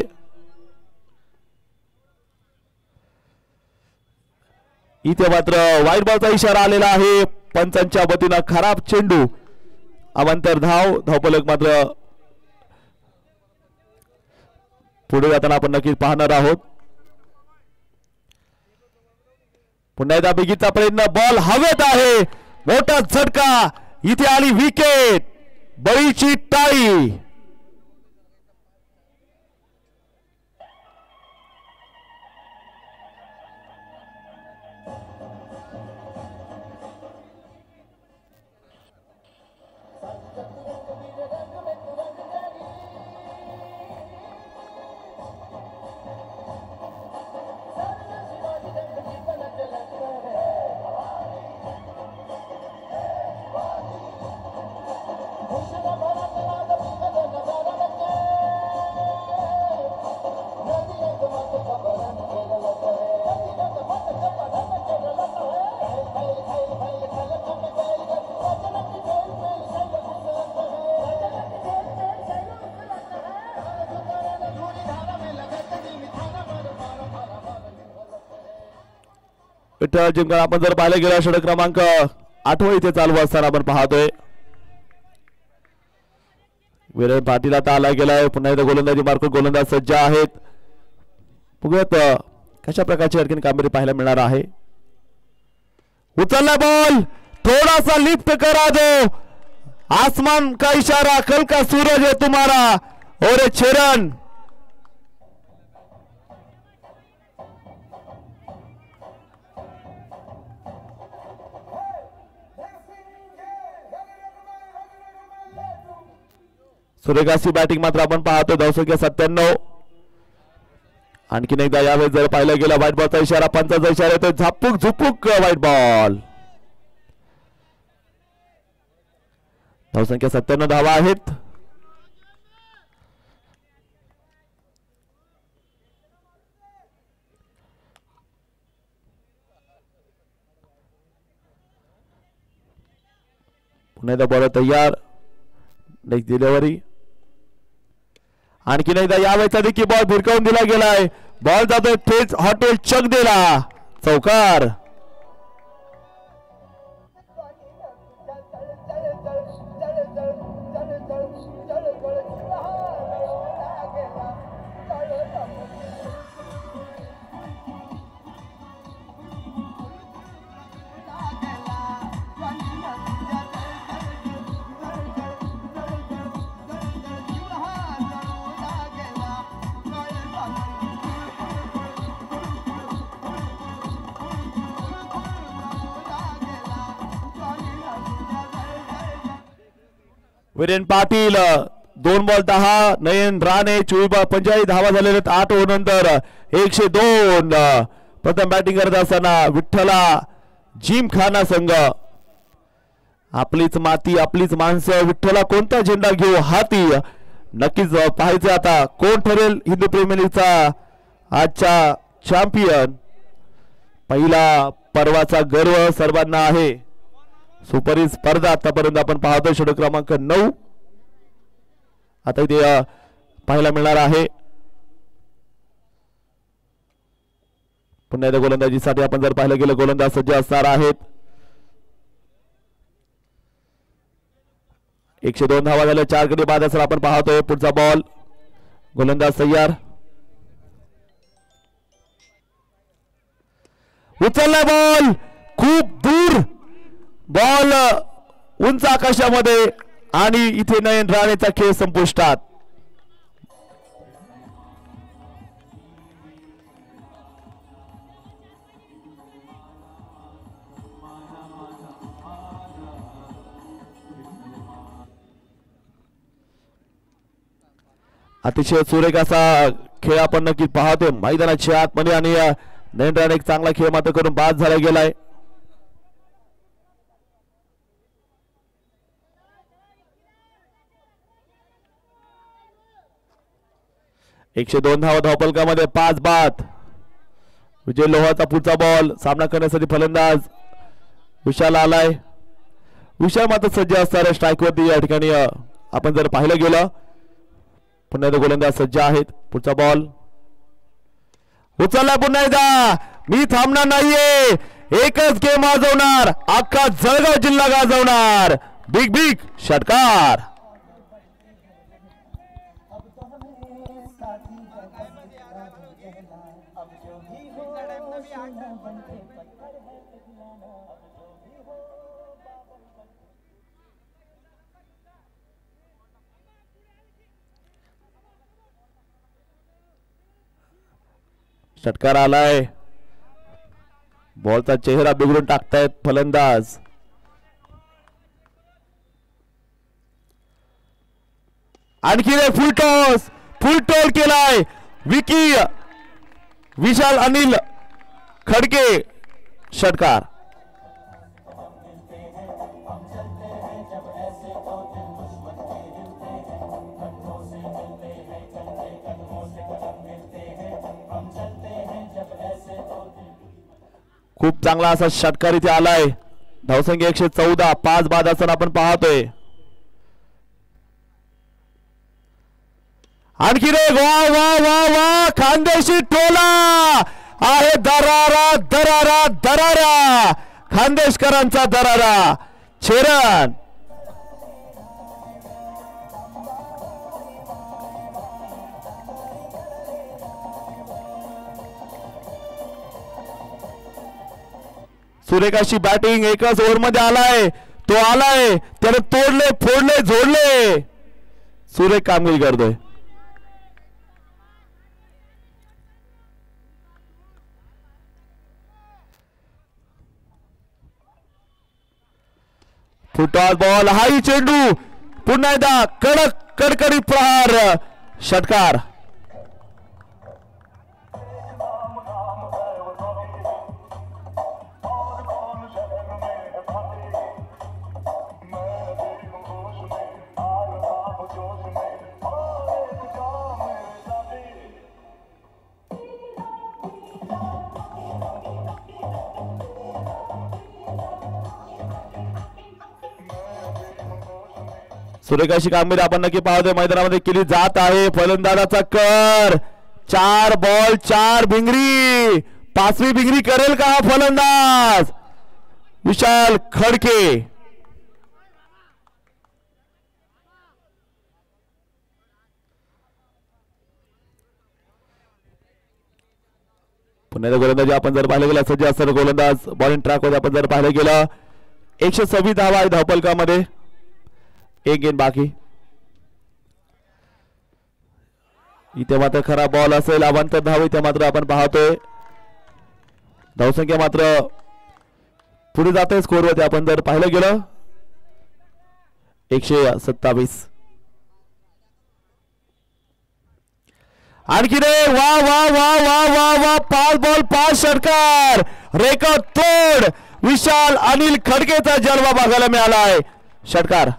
इथे मात्र वाईट बॉलचा इशारा आलेला आहे. पंचांच्या वतीनं खराब चेंडू. अवांतर धावफलक मात्र पुढे जाताना आपण नक्कीच पाहणार आहोत. पुन्हा एकदा बिगीचा प्रयत्न. बॉल हवेत आहे. मोठा झटका. इथे आली विकेट. बळीची टाळी. विठ्ठल जिंकण आपण जर पाहिलं गेलं षटक क्रमांक 8 इथे चालू असताना आपण पाहतोय. वीरेन पाटील आता आला गेलाय. पुन्हा एकदा गोलंदाजी मार्फत गोलंदाज सज्ज आहेत. बघूयात कशा प्रकारची आणखी कामगिरी पाहायला मिळणार आहे. उचलला बॉल. थोडासा लिफ्ट करा दो. आसमान का इशारा कल का सूरज है तुम्हारा और चरण. सुरेखाची बॅटिंग मात्र आपण पाहतो. धावसंख्या 97. आणखीन एकदा यावेळेस जर पाहिलं गेलं व्हाईट बॉलचा इशारा. पंचाचा इशारा येतो. Zapuk Jhupuk white ball. धावसंख्या 97 धावा आहेत. पुन्हा एकदा बॉल तयार. Next delivery. आणखीन एकदा यावेळेचा देखील बॉल भिरकावून दिला गेलाय. बॉल जातोय थेट हॉटेल चक दिला. चौकार. वीरेन पाटील 2 बॉल 10. नयन राणे 45 धावा झालेले 8 ओव्हर नंतर 102. प्रथम बॅटिंग करत असताना विठ्ठला जिमखाना संघ. आपलीच माती आपलीच माणसं, विठ्ठला कोणता झेंडा घेऊ हाती. नक्कीच पाहायचं आता कोण ठरेल हिंदू प्रीमियर लीगचा आजचा चॅम्पियन. पहिला पर्वाचा गर्व सर्वांना आहे. सुपर ही स्पर्धा आतापर्यंत आपण पाहतोय षटक क्रमांक 9 आता इथे पाहायला मिळणार आहे. पुन्हा एकदा गोलंदाजीसाठी आपण जर पाहिलं गेलं गोलंदाज सज्ज असणार आहेत. 102 धावा झाल्या 4 गडी बाद असं आपण पाहतोय. पुढचा बॉल गोलंदाज तयार. उचलला बॉल खूप दूर. बॉल उंच आकाशामध्ये आणि इथे नयन राणेचा खेळ संपुष्टात. अतिशय सुरेख असा खेळ आपण नक्की पाहतोय मैदानाच्या आतमध्ये आणि नयन राणे एक चांगला खेळ मात्र करून बाद झाला गेलाय. एकशे 2 धावा धावपलकामध्ये 5 बाद. विजय लोहाचा पुढचा बॉल सामना करण्यासाठी फलंदाज विशाल आलाय. विशाल मात्र सज्ज असणाऱ्या स्ट्राईकवरती या ठिकाणी आपण जर पाहिलं गेलं पुन्हा एकदा गोलंदाज सज्ज आहेत. पुढचा बॉल उचलला पुन्हा एकदा. मी थांबणार नाहीये. एकच गेम वाजवणार अख्खा जळगाव जिल्हा गाजवणार. बिग बिग षटकार. षटकार आलाय. बॉलचा चेहरा बिघडून टाकतायत फलंदाज. आणखी फुल टॉस केलाय. विकी विशाल अनिल खडके. षटकार. खूप चांगला असा षटकार इथे आलाय. धावसंख्या 114 5 बाद असताना आपण पाहतोय. आणखी रे वा वा वा वा खानदेशी टोला आहे. दरारा दरारा दरारा खानदेशकरांचा दरारा. छेरण सुरेखाची बॅटिंग एकच ओव्हर मध्ये आलाय. तो आलाय त्याने तोडले फोडले जोडले. सुरेख कामगिरी करतोय. फुटबॉल बॉल हाई चेंडू पुन्हा एकदा कडक कडकडी प्रहार. षटकार. सुरेखाची कामगिरी आपण नक्की पाहतोय मैदानामध्ये केली जात आहे. फलंदाजाचा कर. 4 बॉल 4 भिंगरी. 5वी भिंगरी करेल का हा फलंदाज विशाल खडके. पुन्हा गोलंदाजी आपण जर पाहिलं गेलं सज्ज असणारा गोलंदाज बॉलिंग ट्रॅक वर आपण जर पाहिलं गेलं 126 धावा आहे धावपलकामध्ये. एक गेम बाकी. इथे मात्र खरा बॉल असेल. अवांतर धाव इथे मात्र आपण पाहतोय. धावसंख्या मात्र पुढे जाते स्कोरवरती आपण जर पाहिलं गेलं 127. आणखी रे वा वा वा वा वा वा 5 बॉल 5 षटकार. रेकॉर्ड तोड विशाल अनिल खडकेचा जलवा बघायला मिळाला आहे. षटकार.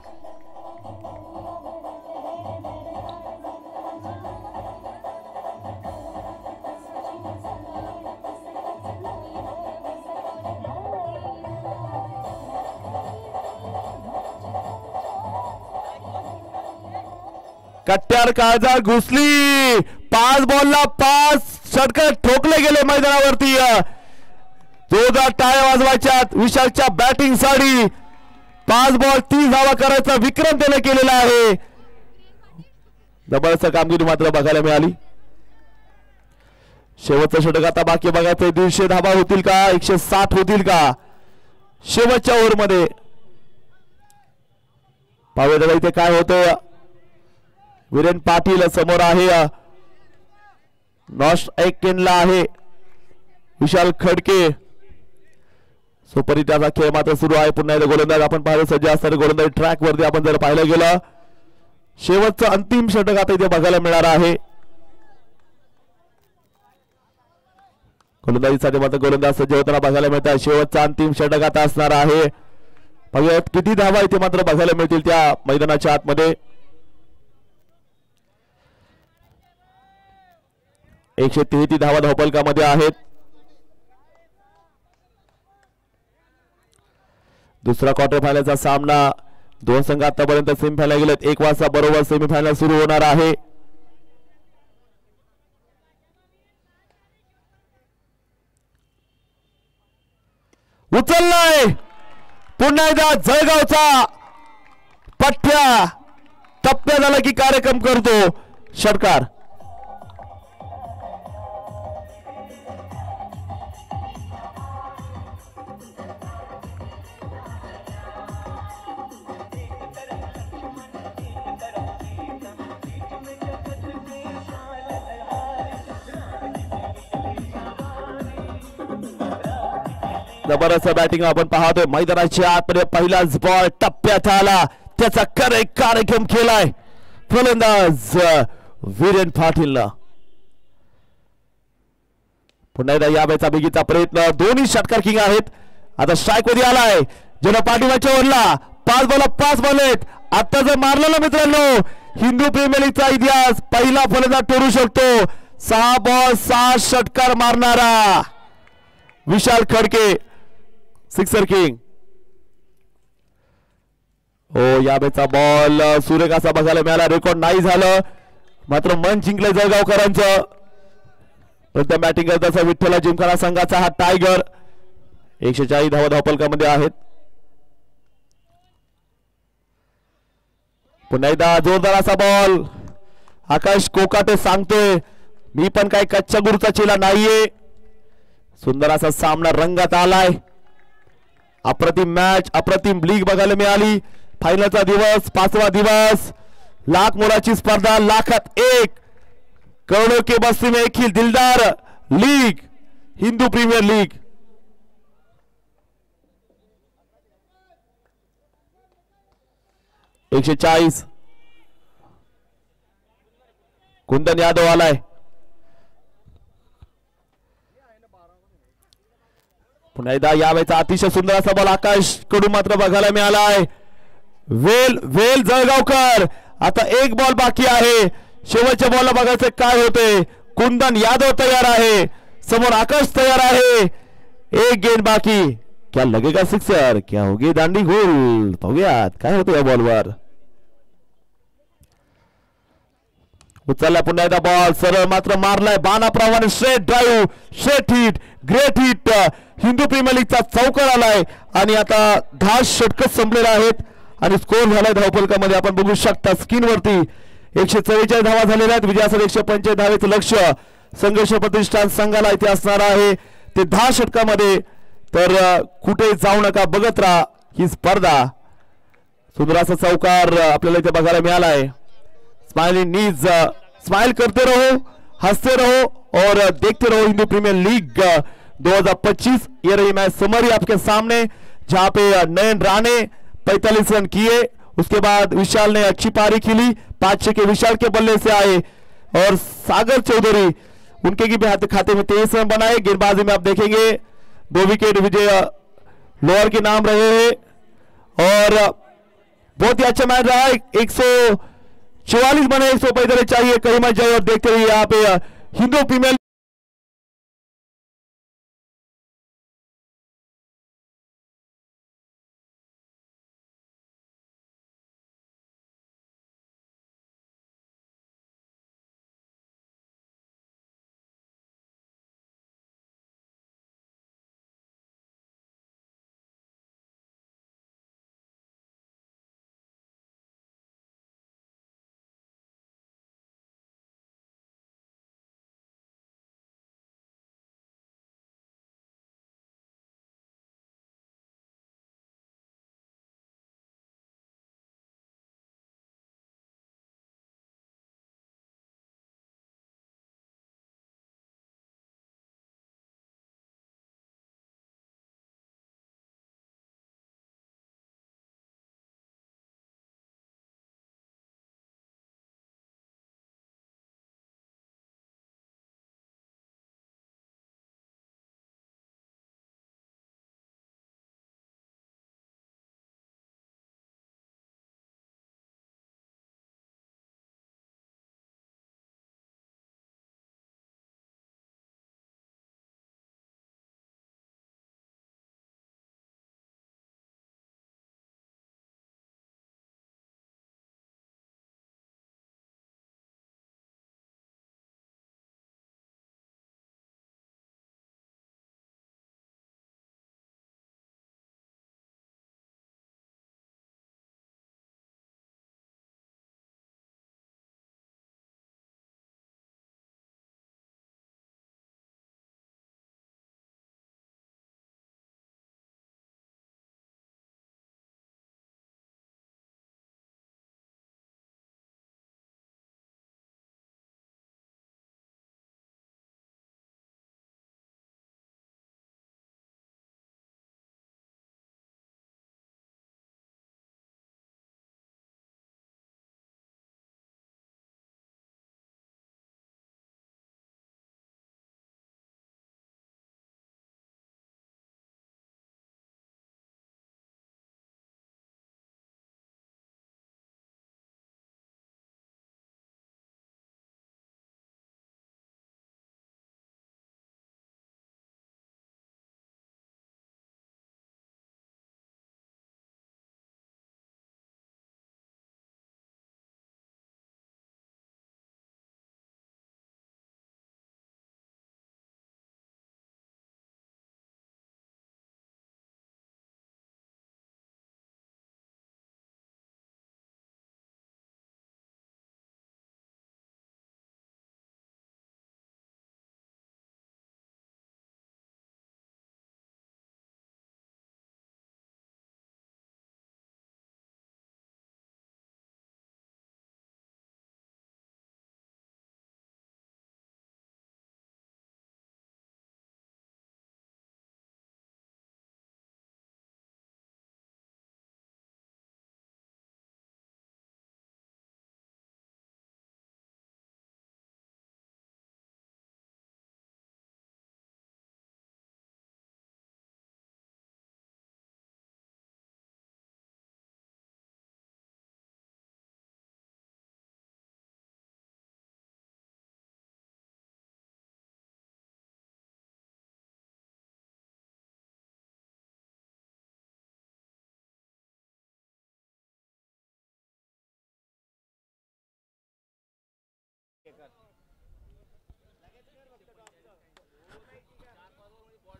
कट्ट्यार काळजात घुसली. 5 बॉलला 5 षटकार ठोकले गेले मैदानावरती. जोरदार टाळ्या वाजवायच्यात विशालच्या बॅटिंग साठी. 5 बॉल 30 धावा करायचा विक्रम त्याने केलेला आहे. जबरदस्त कामगिरी मात्र बघायला मिळाली. शेवटचं षटक आता बाकी बघायचं. 150 धावा होतील का, 160 होतील का शेवटच्या ओव्हरमध्ये. पाहूया इथे काय होतं. वीरेन पाटील समोर आहे. नॉस्ट ऐकेनला आहे विशाल खडके. सुपरिटाचा खेळ मात्र सुरू आहे. पुन्हा एकदा गोलंदाज आपण पाहिलं सज्ज असताना गोलंदाज ट्रॅक वरती आपण जर पाहिलं गेलं. शेवटचं अंतिम षटक आता इथे बघायला मिळणार आहे. गोलंदाजीसाठी मात्र गोलंदाज सज्ज होताना बघायला मिळत आहे. शेवटचा अंतिम षटक आता असणार आहे. बघूयात किती धावा इथे मात्र बघायला मिळतील त्या मैदानाच्या आतमध्ये. 133 धावा धावफलकामध्ये आहेत. दुसरा क्वार्टर फायनलचा सामना. 2 संघ आतापर्यंत सेमीफायनल गेलेत. 1 वाजता बरोबर सेमीफायनल सुरू होणार आहे. उचललाय पुन्हा एकदा जळगावचा पठ्या. टप्प्या झाला की कार्यक्रम करतो. षटकार. जबरदस्त बॅटिंग आपण पाहतोय. मैदानाच्या आतमध्ये पहिलाच बॉल टप्प्यात आला. त्याचा कार्यक्रम केलाय फलंदाज वीरेन पाटीलला. पुन्हा एकदा या बॅचा बिगीचा प्रयत्न. दोन्ही षटकार किंग आहेत. आता स्ट्राईक मध्ये आलाय. ज्याला पाठीमागच्या ओव्हरला 5 बॉल 5 बॉल आहेत. आता जर मारलं ना मित्रांनो हिंदू प्रीमियर लीगचा इतिहास पहिला फलंदाज ठरू शकतो. 6 बॉल 6 षटकार मारणारा विशाल खडके सिक्सर किंग. हो या बेचा बॉल सुरेख असा बघायला मिळाला. रेकॉर्ड नाही झालं मात्र मन जिंकलं जळगावकरांचं. प्रथम बॅटिंग करत असा विठ्ठला जिमखाना संघाचा हा टायगर. 140 धावा धावफलकामध्ये आहेत. पुन्हा एकदा जोरदार असा बॉल. आकाश कोकाटे सांगतोय मी पण काही कच्च्या गुरुचा चेला नाहीये. सुंदर असा सामना रंगात आलाय. अप्रतिम मॅच अप्रतिम लीग बघायला मिळाली. फायनलचा दिवस 5वा दिवस. लाख मोलाची स्पर्धा. लाखात 1 करोडों के बस्ती में एक ही दिलदार लीग हिंदू प्रीमियर लीग. एकशे 40 कुंदन यादव आलाय. पुन्हा एकदा यावेळेचा अतिशय सुंदर असा बॉल आकाश कडून मात्र बघायला मिळालाय. वेल जळगावकर. आता 1 बॉल बाकी आहे. शेवटच्या बॉलला बघायचं काय होते. कुंदन यादव तयार आहे. समोर आकाश तयार आहे. 1 गेंद बाकी. क्या लगेगा सिक्सर, क्या होगी दांडी गोल. पाहूयात काय होतं या बॉलवर. उचलला पुन्हा एकदा बॉल. सरळ मात्र मारलाय बाणाप्रमाणे. Straight drive straight hit great hit. Hindu Premier लीगचा चौकार आलाय आणि आता 10 षटक संपलेले आहेत आणि स्कोर झालाय धावफलकामध्ये आपण बघू शकता स्क्रीनवरती. 144 धावा झालेल्या आहेत. विजयासाठी 145 धावेचं लक्ष्य संघर्ष प्रतिष्ठान संघाला इथे असणार आहे. ते 10 षटकामध्ये तर कुठे जाऊ नका बघत राहा ही स्पर्धा. सुंदर असा चौकार आपल्याला इथे बघायला मिळालाय. स्माइलिंग नीज स्माइल करते रहो हंसते रहो और देखते रहो हिंदू प्रीमियर लीग 2025. ये रही मैच समरी आपके सामने जहां पे नयन राणे 45 रन किए. उसके बाद विशाल ने अच्छी पारी खेली. 5 के विशाल के बल्ले से आए और सागर चौधरी उनके की भी खाते में 23 रन बनाए. गेंदबाजी में आप देखेंगे 2 विकेट विजय लोअर के नाम रहे हैं और बहुत ही अच्छा मैच रहा। 144 बने 145 चाहिए कहीं मत जाए और देखते रहिए यहाँ पे हिंदू प्रीमियर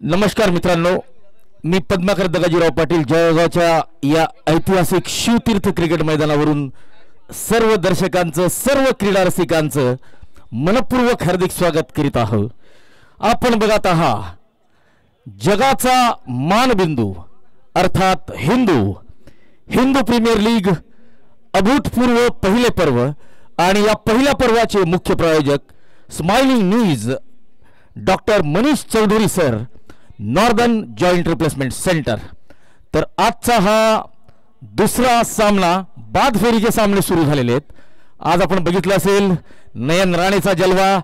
नमस्कार मित्रांनो, मी पद्माकर दगाजीराव पाटील जळगावच्या या ऐतिहासिक शिवतीर्थ क्रिकेट मैदानावरून सर्व दर्शकांचं सर्व क्रीडा रसिकांचं मनपूर्वक हार्दिक स्वागत करीत आहोत। आपण बघत आहात जगाचा मानबिंदू अर्थात हिंदू प्रीमियर लीग अभूतपूर्व पहिले पर्व आणि या पहिल्या पर्वाचे मुख्य प्रायोजक smiling news doctor Manish Chaudhari sir, northern joint replacement centre. तर आजचा हा दुसरा सामना बाद फेरीचे सामने सुरू झालेले आहेत। आज आपण बघितलं असेल नयन राणेचा जलवा,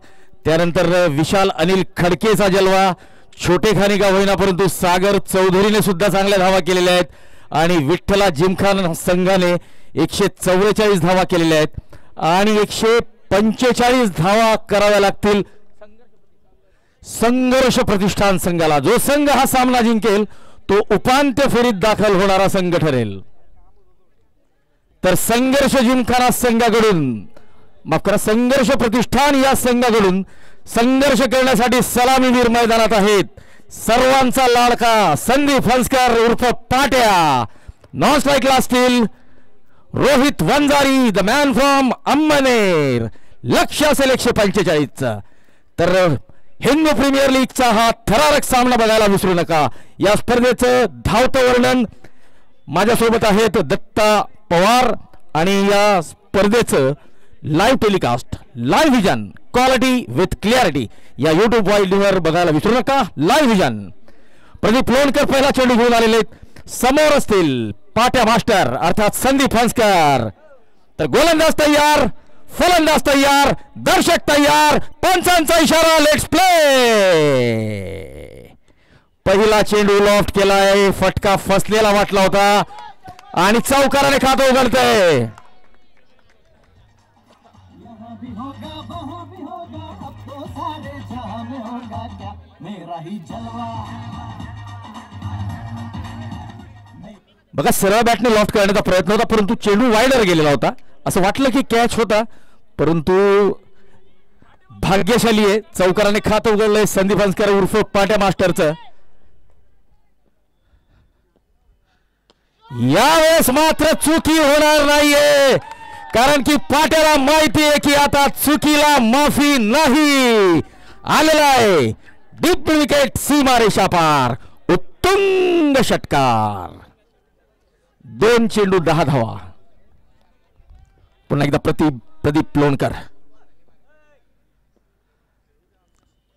त्यानंतर विशाल अनिल खडकेचा जलवा, छोटे खाणी का होईना परंतु सागर चौधरीने सुद्धा चांगल्या धावा केलेल्या आहेत आणि विठ्ठला जिमखाना संघाने 144 धावा केलेल्या आहेत आणि 145 धावा कराव्या लागतील संघर्ष प्रतिष्ठान संघाला. जो संघ हा सामना जिंकेल तो उपांत्य फेरीत दाखल होणारा संघ ठरेल. तर संघर्ष जिमखाना संघाकडून माफ करा संघर्ष प्रतिष्ठान या संघाकडून संघर्ष करण्यासाठी सलामीवीर मैदानात आहेत. सर्वांचा लाडका संदीप हंसकर उर्फ पाट्या. नॉन स्ट्राईकला असतील Rohit Vanjari the man from Amalner. लक्ष्य असेल 145चा. तर हिंदू प्रीमियर लीगचा हा थरारक सामना बघायला विसरू नका. या स्पर्धेचं धावतं वर्णन माझ्यासोबत आहेत दत्ता पवार आणि या स्पर्धेचं live telecast live vision quality with clarity या युट्यूब वाहिनीवर बघायला विसरू नका. Live vision. प्रदीप लोणकर पहिला चेंडू घेऊन आलेले समोर असतील पाट्या मास्टर अर्थात संदीप हंसकर. तर गोलंदाज तयार फलंदाज तयार दर्शक तयार पंचांचा इशारा लेट्स प्ले. पहिला चेंडू लॉफ्ट केलाय. फटका फसलेला वाटला होता आणि चौकाराने खातं उघडतंय. बघा सरळ बॅटने लॉफ्ट करण्याचा प्रयत्न होता परंतु चेंडू वाईडर गेलेला होता. असं वाटलं की कॅच होता परंतु भाग्यशाली आहे चौकाराने खातं उघडलंय संदीप हंसकर उर्फ पाट्या मास्टरचं. यावेळेस मात्र चुकी होणार नाहीये कारण की पाट्याला माहिती आहे की आता चुकीला माफी नाही. आलेला आहे डीप विकेट सीमारेषा पार. उत्तुंग षटकार. 2 चेंडू 10 धावा. पुन्हा एकदा प्रदीप लोणकर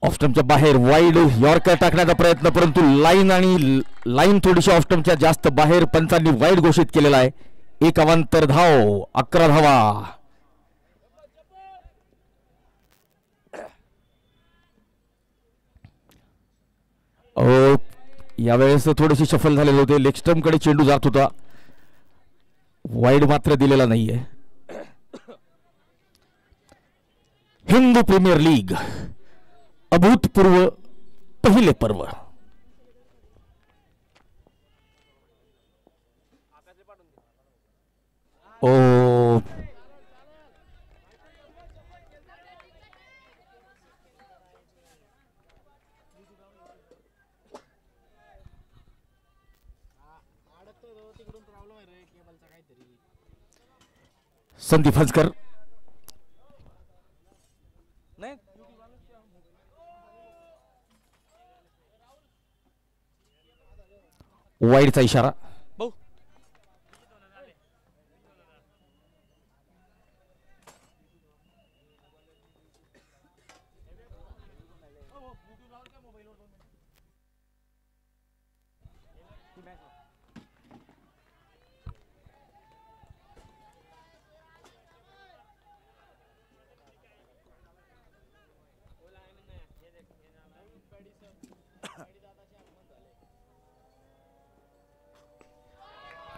ऑफस्टमच्या बाहेर वाईड यॉर्कर टाकण्याचा प्रयत्न परंतु लाईन थोडीशी ऑफस्टमच्या जास्त बाहेर पंचांनी वाईड घोषित केलेला आहे. 1 अवांतर धाव 11 धावा. यावेळेस थोडेसे शफल झालेले होते. लेग स्टंप कडे चेंडू जात होता. वाईड मात्र दिलेला नाहीये. हिंदू प्रीमियर लीग अभूतपूर्व पहिले पर्व. संदीप हंसकर वाईडचा इशारा.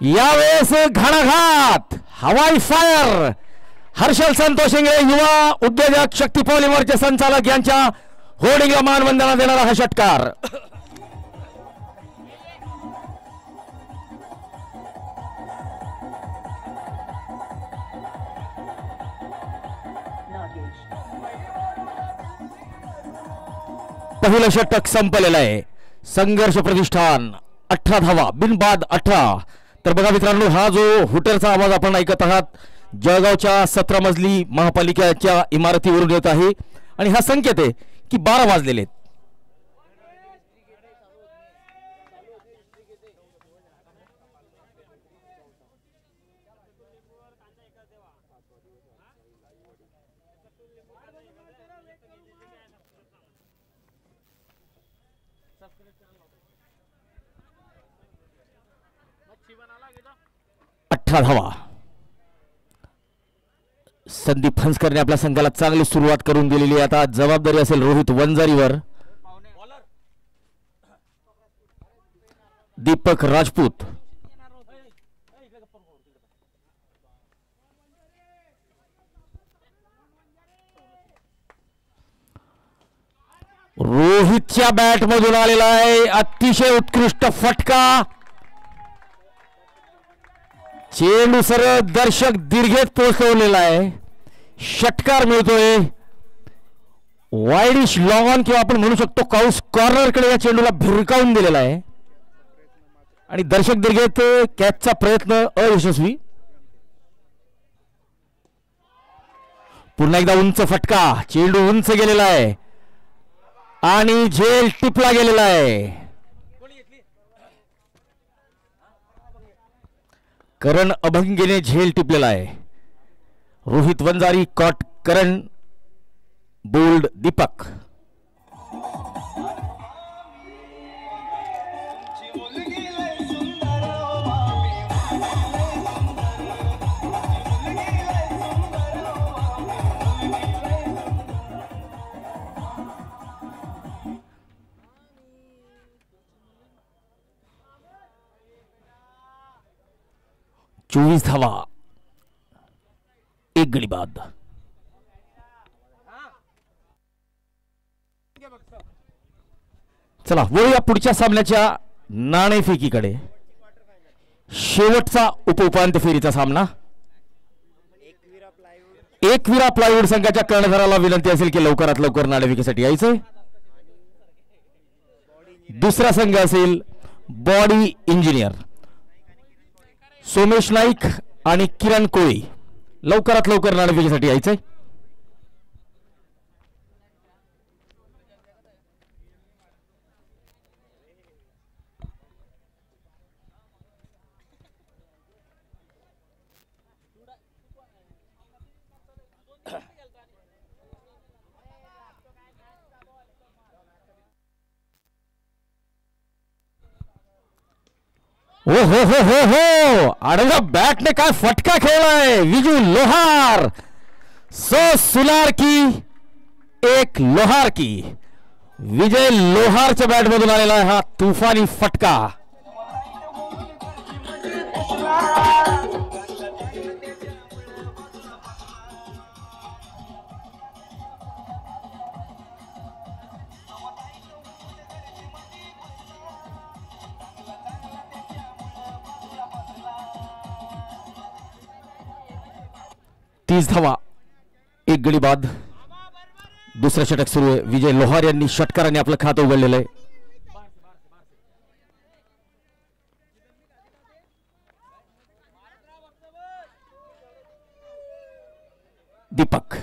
यावेळेस घणाघात हवाई फायर. हर्षल संतोष इंगळे युवा उद्योजक शक्ती पॉलिमरचे संचालक यांच्या होर्डिंगला मानवंदना देणारा हा षटकार. पहिलं षटक संपलेलं आहे. संघर्ष प्रतिष्ठान 18 धावा बिनबाद 18. तर बघा मित्रांनो हा जो हुटरचा आवाज आपण ऐकत आहात जळगावच्या 17 मजली महापालिकेच्या इमारतीवरून येत आहे आणि हा संकेत आहे की 12 वाजलेले. धावा. संदीप हंसकरने आपल्या संघाला चांगली सुरुवात करून दिलेली आहे. आता जबाबदारी असेल रोहित वंजारीवर. दीपक राजपूत. रोहितच्या बॅट मधून आलेला आहे अतिशय उत्कृष्ट फटका. चेंडू सरळ दर्शक दीर्घेत पोहोचवलेला आहे. षटकार मिळतोय. वाईडिश लॉन किंवा आपण म्हणू शकतो काउस कॉर्नर कडे या चेंडूला भिरकावून दिलेला आहे आणि दर्शक दीर्घेत कॅचचा प्रयत्न अयशस्वी. पुन्हा एकदा उंच फटका. चेंडू उंच गेलेला आहे आणि झेल टिपला गेलेला आहे. करण अभंगीने झेल टिपलेला आहे. रोहित वंजारी कॉट करण बोल्ड दीपक. चोवीस धावा, एक गडी बाद. चला वळूया पुढच्या सामन्याच्या नाणेफेकीकडे. शेवटचा उपउपांत्य फेरीचा सामना. एकविरा प्लायवूड संघाच्या कर्णधाराला विनंती असेल की लवकरात लवकर नाणेफेकीसाठी यायचंय. दुसरा संघ असेल बॉडी इंजिनियर. सोमेश नाईक आणि किरण कोळी लवकरात लवकर नाणेफेकीसाठी यायचंय. हो हो हो हो हो आडव्या बॅटने काय फटका खेळलाय विजू लोहार. सो सुलार की एक लोहार की. विजय लोहारच्या बॅट मधून आलेला हा तुफानी फटका. तीस धावा, एक गडी बाद. दुसरा षटक सुरू आहे. विजय लोहार यांनी षटकाराने आपलं खातं उघडलेलं आहे. दीपक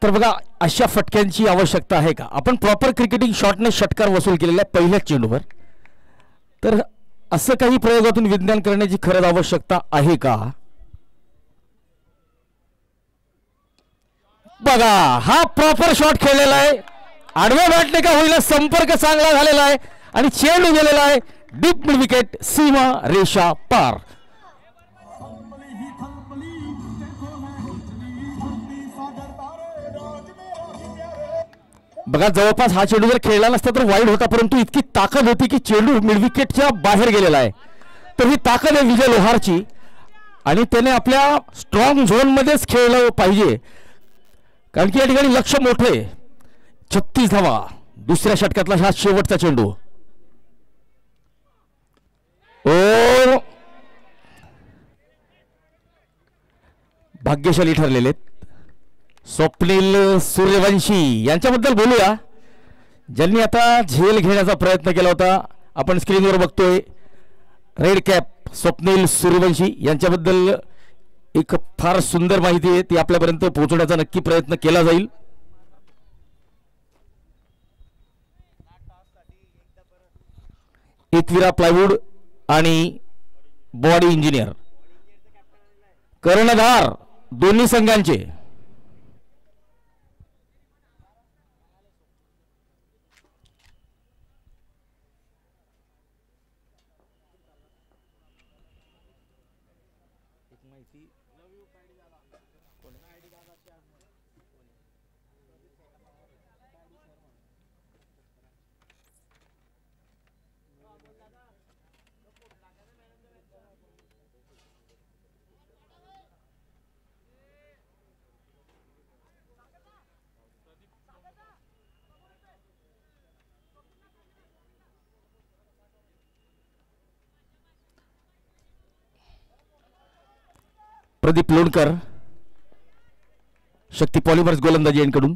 तर बघा अशा फटक्यांची आवश्यकता आहे का. आपण प्रॉपर क्रिकेटिंग शॉटने षटकार वसूल केलेला आहे पहिल्याच चेंडूवर. तर असं काही प्रयोगातून विज्ञान करण्याची खरंच आवश्यकता आहे का. बघा हा प्रॉपर शॉट खेळलेला आहे. आडव्या बॅटने का होईना संपर्क चांगला झालेला आहे आणि चेंडू गेलेला आहे डीप मिड विकेट सीमा रेषा पार. बघा जवळपास हा चेंडू जर खेळला नसता तर वाईड होता परंतु इतकी ताकद होती की चेंडू मिड विकेटच्या बाहेर गेलेला आहे. तर ही ताकद आहे विजय लोहारची आणि त्याने आपल्या स्ट्रॉंग झोन मध्येच खेळलं पाहिजे कारण की या ठिकाणी लक्ष मोठे. 36 धावा, दुसऱ्या षटकातला हा शेवटचा चेंडू. ओ भाग्यशाली ठरलेले स्वप्नील सूर्यवंशी यांच्याबद्दल बोलूया ज्यांनी आता झेल घेण्याचा प्रयत्न केला होता. आपण स्क्रीनवर बघतोय रेड कॅप स्वप्नील सूर्यवंशी यांच्याबद्दल एक फार सुंदर माहिती आहे ती आपल्यापर्यंत पोहोचवण्याचा नक्की प्रयत्न केला जाईल. एकविरा प्लायवूड आणि बॉडी इंजिनियर कर्णधार दोन्ही संघांचे. प्रदीप लोणकर शक्ती पॉलिमर्स गोलंदाजी यांकडून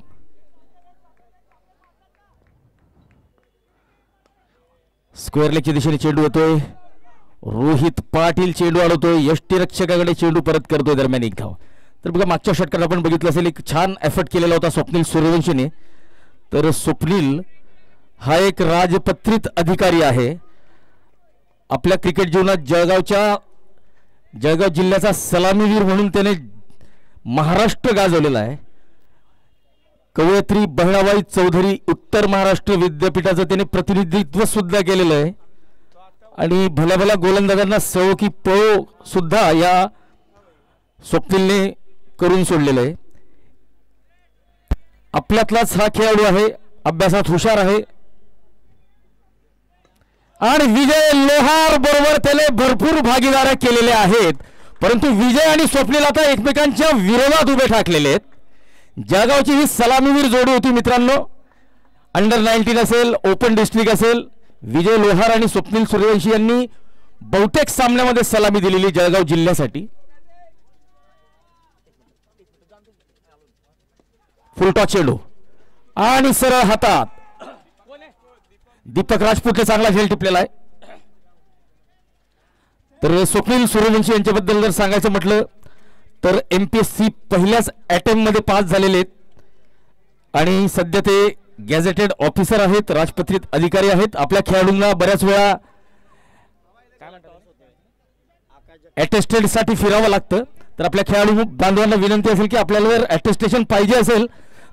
स्क्वेअर लेगच्या दिशेने चेंडू होतोय. रोहित पाटील चेंडू अडवतोय. यष्टीरक्षकाकडे चेंडू परत करतोय. दरम्यान एक धाव. तर बघा मागच्या षटकात आपण बघितलं असेल एक छान एफर्ट केलेला होता स्वप्नील सूर्यवंशीने. तर स्वप्नील हा एक राजपत्रित अधिकारी आहे. आपल्या क्रिकेट जीवनात जळगाव जिल्ह्याचा सलामीवीर म्हणून त्याने महाराष्ट्र गाजवलेला आहे. कवयित्री बहिणाबाई चौधरी उत्तर महाराष्ट्र विद्यापीठाचं त्याने प्रतिनिधित्व सुद्धा केलेलं आहे. आणि भल्या भल्या गोलंदाजांना सवो की पळो सुद्धा या स्वप्नीलने करून सोडलेलं आहे. आपल्यातलाच हा खेळाडू आहे. अभ्यासात हुशार आहे. आणि विजय लोहार बरोबर त्याने भरपूर भागीदाऱ्या केलेल्या आहेत. परंतु विजय आणि स्वप्नील आता एकमेकांच्या विरोधात उभे ठाकलेले आहेत. जळगावची ही सलामीवीर जोडी होती मित्रांनो. अंडर 19 असेल, ओपन डिस्ट्रिक्ट असेल, विजय लोहार आणि स्वप्नील सूर्यवंशी यांनी बहुतेक सामन्यामध्ये सलामी दिलेली जळगाव जिल्ह्यासाठी. फुलटॉस चेंडू आणि सरळ हातात. दीपक राजपूतने चांगला खेळ टिपलेला आहे. तर स्वप्नील सूर्यवंशी यांच्याबद्दल जर सांगायचं म्हटलं तर MPSC पहिल्याच अटेम्प्ट मध्ये पास झालेले आहेत. आणि सध्या ते गॅझेटेड ऑफिसर आहेत, राजपत्रित अधिकारी आहेत. आपल्या खेळाडूंना बऱ्याच वेळा अटेस्टेड साठी फिरावं लागतं. तर आपल्या खेळाडू बांधवांना विनंती असेल की आपल्याला जर अटेस्टेशन पाहिजे असेल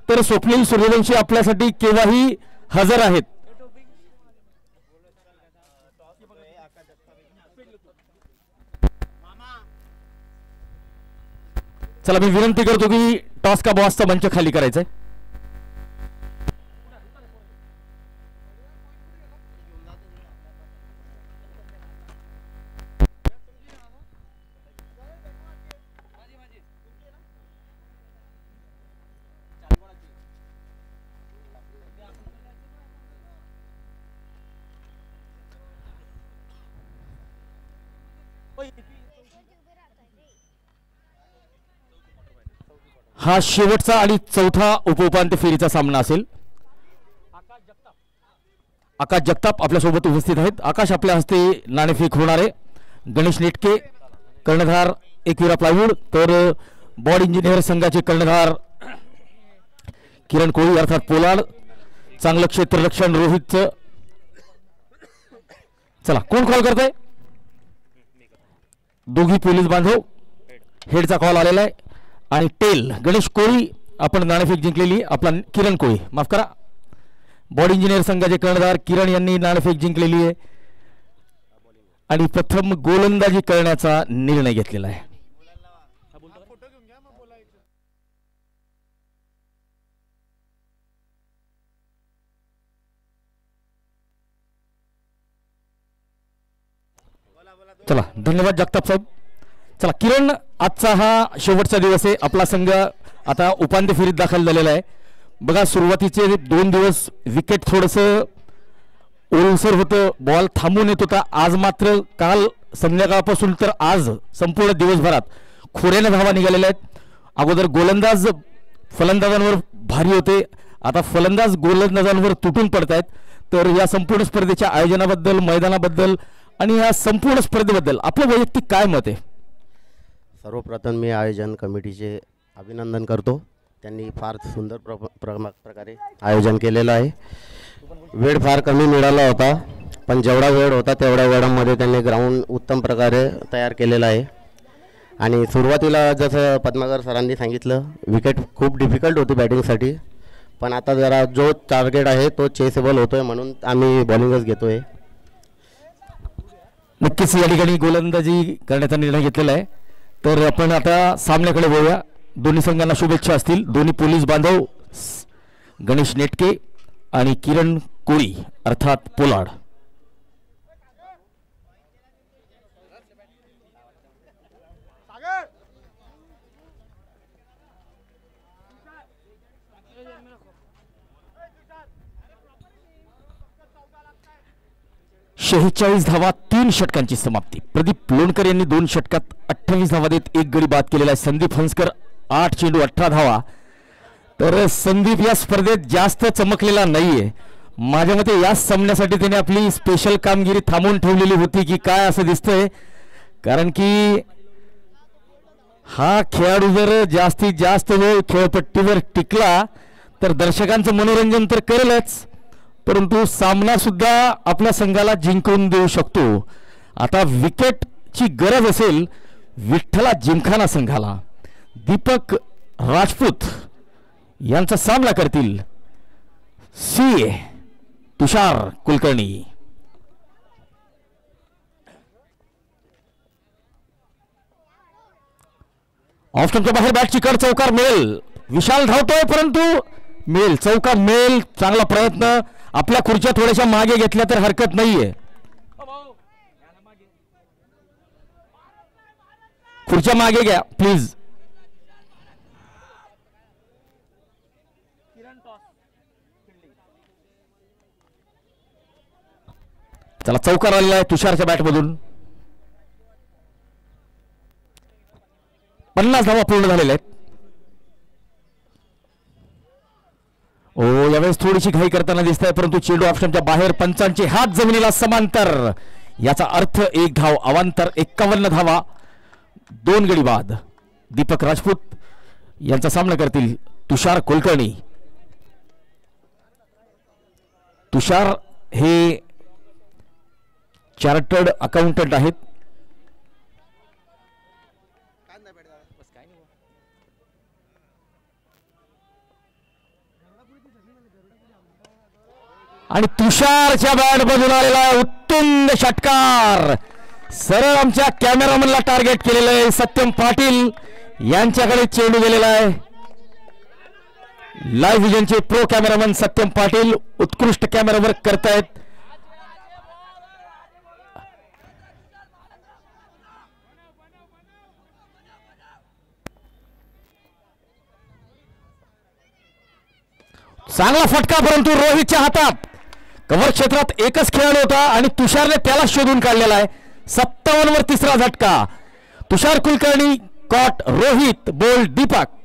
तर स्वप्नील सूर्यवंशी आपल्यासाठी केव्हाही हजर आहेत. चला मी विनंती करतो की टॉस का बॉसचा मंच खाली करायचा आहे. हा शेवटचा आणि चौथा उपउपांत्य फेरीचा सामना असेल. आकाश जगताप आपल्यासोबत उपस्थित आहेत. आकाश, आपल्या हस्ते नाणेफेक होणार आहे. गणेश नेटके कर्णधार एकविरा प्लायवूड, तर बॉड इंजिनियर संघाचे कर्णधार किरण कोळी अर्थात पोलाड. चांगलं क्षेत्ररक्षण रोहितचं. चला कोण कॉल करतोय? दोघी पोलीस बांधव. हेडचा कॉल आलेला आहे. आणि टेल गणेश कोळी आपण नाणेफेक जिंकलेली. आपला किरण कोळी, माफ करा, बॉडी इंजिनियर संघाचे कर्णधार किरण यांनी नाणेफेक जिंकलेली आहे आणि प्रथम गोलंदाजी करण्याचा निर्णय घेतलेला आहे. चला धन्यवाद जगताप साहेब. चला किरण, आजचा हा शेवटचा दिवस आहे. आपला संघ आता उपांत्य फेरीत दाखल झालेला आहे. बघा सुरुवातीचे 2 दिवस विकेट थोडंसं ओलसर होतं, बॉल थांबून येत होता. आज मात्र काल संध्याकाळपासून तर आज संपूर्ण दिवसभरात खोऱ्याने धावा निघालेल्या आहेत. अगोदर गोलंदाज फलंदाजांवर भारी होते, आता फलंदाज गोलंदाजांवर तुटून पडत आहेत. तर या संपूर्ण स्पर्धेच्या आयोजनाबद्दल, मैदानाबद्दल आणि या संपूर्ण स्पर्धेबद्दल आपलं वैयक्तिक काय मत आहे? सर्वप्रथम मी आयोजन कमिटीचे अभिनंदन करतो. त्यांनी फार सुंदर प्रकारे आयोजन केलेलं आहे. वेळ फार कमी मिळाला होता, पण जेवढा वेळ होता तेवढ्या वेळामध्ये त्यांनी ग्राउंड उत्तम प्रकारे तयार केलेलं आहे. आणि सुरुवातीला जसं पद्माकर सरांनी सांगितलं, विकेट खूप डिफिकल्ट होती बॅटिंगसाठी, पण आता जरा जो टार्गेट आहे तो चेसेबल होतोय, म्हणून आम्ही बॉलिंगच घेतोय. नक्कीच या ठिकाणी गोलंदाजी करण्याचा निर्णय घेतलेला आहे. तर आपण आता सामन्याकडे वळूया. दोन्ही संघांना शुभेच्छा असतील. दोन्ही पोलीस बांधव गणेश नेटके आणि किरण कोळी अर्थात पोलाड. शेहेचाळीस धावा 3 षटकांची समाप्ती. प्रदीप लोणकर यांनी 2 षटकात 28 धावा देत 1 गडी बाद केलेला आहे. संदीप हंसकर 8 चेंडू 18 धावा. तर संदीप या स्पर्धेत जास्त चमकलेला नाहीये. माझ्या मते या सामन्यासाठी त्याने आपली स्पेशल कामगिरी थांबवून ठेवलेली होती की काय असं दिसतंय. कारण की हा खेळाडू जर जास्तीत जास्त वेळ खेळपट्टीवर टिकला तर दर्शकांचं मनोरंजन तर करेलच, परंतु सामना सुद्धा आपल्या संघाला जिंकून देऊ शकतो. आता विकेटची गरज असेल विठ्ठला जिमखाना संघाला. दीपक राजपूत यांचा सामना करतील सी तुषार कुलकर्णी. ऑप्शनच्या बाहेर बॅटची कड चौकार मिळेल. विशाल धावतोय परंतु मिळेल, चौकार मिळेल. चांगला प्रयत्न. आपल्या खुर्च्या थोड्याशा मागे घेतल्या तर हरकत नाहीये. खुर्च्या मागे घ्या प्लीज. चला चौकार आलेला आहे तुषारच्या बॅटमधून. 50 धावा पूर्ण झालेल्या आहेत. ओ यावेळेस थोडीशी घाई करताना दिसत आहे परंतु चेंडू ऑप्शनच्या बाहेर. पंचांचे हात जमिनीला समांतर. याचा अर्थ 1 धाव अवांतर. 51 धावा 2 गडी बाद. दीपक राजपूत यांचा सामना करतील तुषार कुलकर्णी. तुषार हे चार्टर्ड अकाउंटंट आहेत. आणि तुषारच्या बॅट मधून आलेला उत्तुंग षटकार सरळ आमच्या कॅमेरामनला टार्गेट केलेलं आहे. सत्यम पाटील यांच्याकडे चेंडू गेलेला आहे. लाईव्ह विजनचे प्रो कॅमेरामन सत्यम पाटील उत्कृष्ट कॅमेरा वर्क करतायत. चांगला फटका परंतु रोहितच्या हातात. कव्हर क्षेत्रात एकच खेळाडू होता आणि तुषारने त्याला शोधून काढलेला आहे. 57 वर तिसरा झटका. तुषार कुलकर्णी कॉट रोहित बोल्ड दीपक.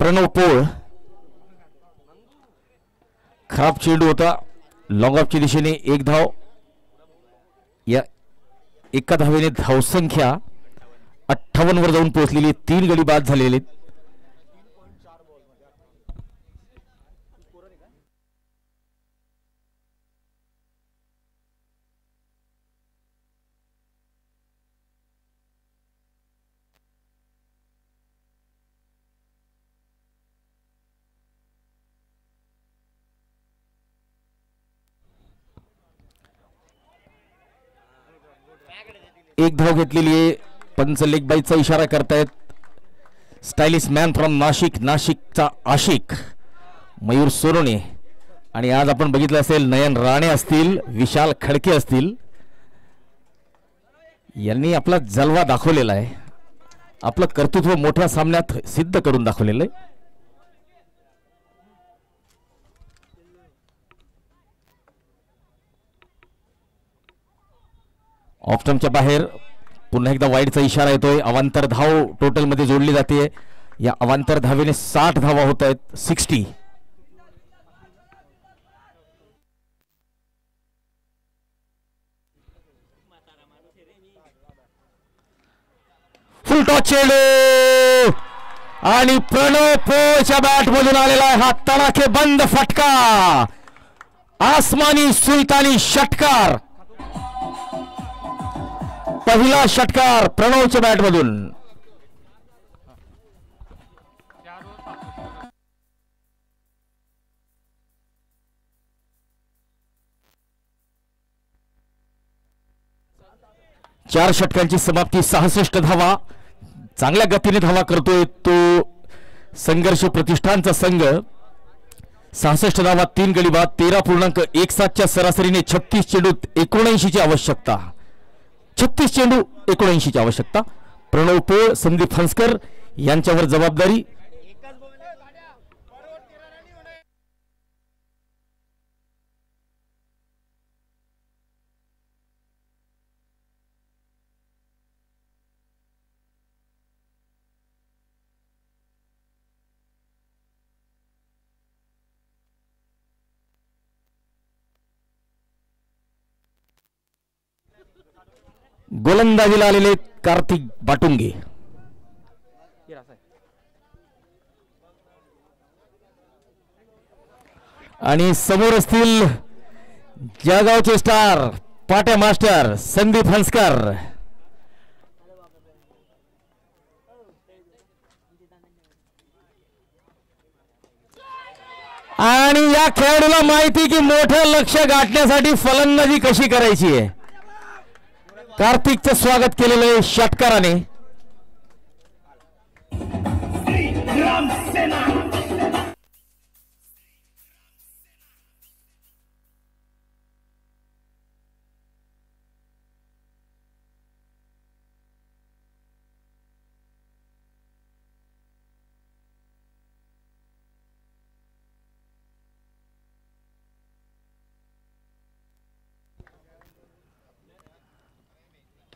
प्रणव पोळ खराब चेंडू होता. लॉंग ऑफच्या दिशेने 1 धाव. या एका धावेने धावसंख्या 58 वर जाऊन पोहोचलेली. 3 गडी बाद झालेले. एक धाव घेतलेली आहे. पंच लेग बाईचा इशारा करतायत. स्टायलिश मॅन फ्रॉम नाशिक, नाशिकचा आशिक मयूर सोरोने. आणि आज आपण बघितलं असेल नयन राणे असतील, विशाल खडके असतील, यांनी आपला जलवा दाखवलेला आहे. आपलं कर्तृत्व मोठ्या सामन्यात सिद्ध करून दाखवलेलं आहे. ऑप्टमच्या बाहेर पुन्हा एकदा वाईडचा इशारा येतोय. अवांतर धाव टोटल मध्ये जोडली जाते. या अवांतर धावेने 60 धावा होत आहेत. 60. फुल टॉस चेंडू आणि प्रणव पोळच्या बॅट मधून आलेला आहे हा तडाखे बंद फटका. आसमानी सुलतानी षटकार. पहिला षटकार प्रणवच्या बॅट मधून. चार षटकांची समाप्ती. 66 धावा. चांगल्या गतीने धावा करतोय तो संघर्ष प्रतिष्ठानचा संघ. 66 धावा, 3 गडी बाद, 13.17च्या सरासरीने 36 चेंडूत 79ची आवश्यकता. 36 चेंडू 79ची आवश्यकता. प्रणव पोळ, संदीप हंसकर यांच्यावर जबाबदारी. गोलंदाजीला आलेले कार्तिक बाटुंगे. आणि समोर असतील जळगावचे स्टार पाट्या मास्टर संदीप हंसकर. आणि या खेळाडूला माहिती की मोठं लक्ष गाठण्यासाठी फलंदाजी कशी करायची आहे. कार्तिकचं स्वागत केलेलं आहे षटकाराने.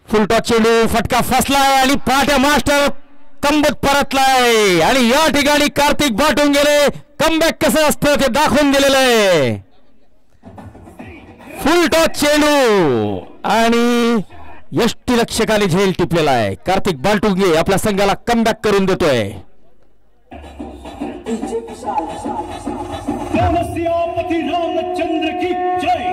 फुलटॉस चेंडू, फटका फसलाय आणि पाट्या मास्टर कंबत परतलाय. आणि या ठिकाणी कार्तिक बाटून गेले. कमबॅक कसं असतं ते दाखवून दिलेलं आहे. फुलटॉस चेंडू आणि यष्टीरक्षकाने झेल टिपलेला आहे. कार्तिक बाटुंगे आपल्या संघाला कमबॅक करून देतोय. रामचंद्र की जय.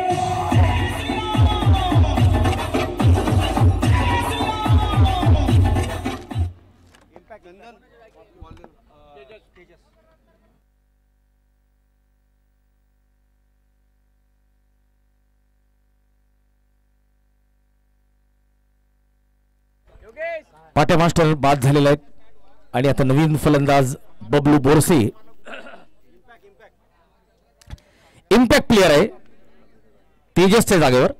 पाट्या मास्टर बाद झालेले आहेत. आणि आता नवीन फलंदाज बबलू बोरसे इम्पॅक्ट प्लेयर आहे तेजसच्या जागेवर.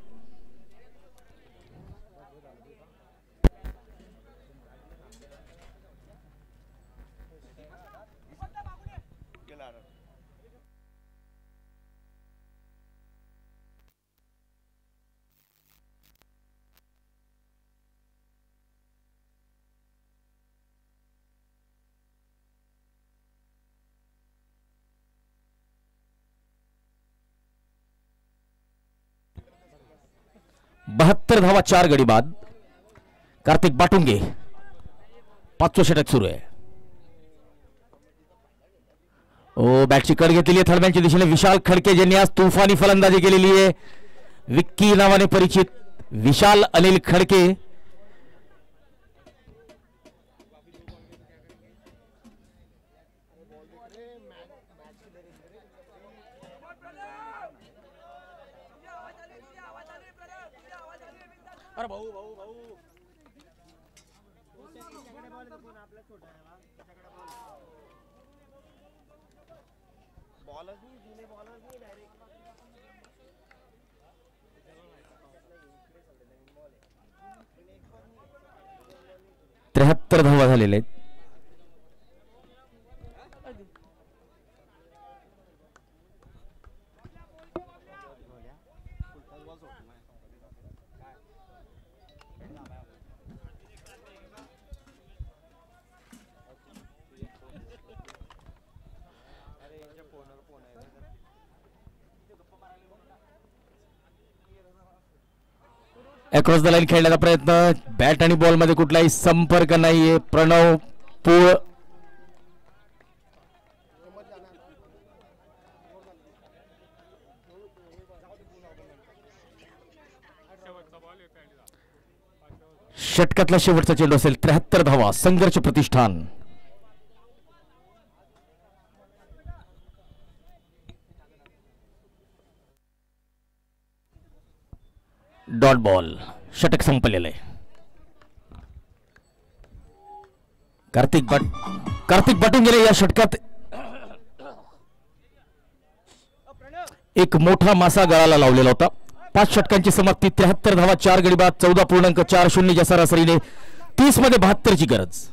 बहात्तर धावा, 4 गडी बाद. कार्तिक बाटुंगे 5वा षटक सुरू आहे. ओ बॅटची कड घेतलेली आहे थर्डमॅनच्या दिशेने विशाल खडके ज्यांनी आज तुफानी फलंदाजी केलेली आहे. विक्की नावाने परिचित विशाल अनिल खडके. त्र्याहत्तर धावा झालेल्या आहेत. अक्रॉस द लाईन खेळण्याचा प्रयत्न, बॅट आणि बॉल मध्ये कुठलाही संपर्क नाहीये. प्रणव पोळ षटकातला शेवटचा चेंडू असेल. 73 धावा, संघर्ष प्रतिष्ठान. डॉट बॉल, षटक संपलेलं आहे. कार्तिक बटून गेले या षटकात. एक मोठा मासा गळाला लावलेला होता. 5 षटकांची समाप्ती, 73 धावा, 4 गडी बाद, 14.40 सरासरीने 30 मध्ये 72 ची गरज.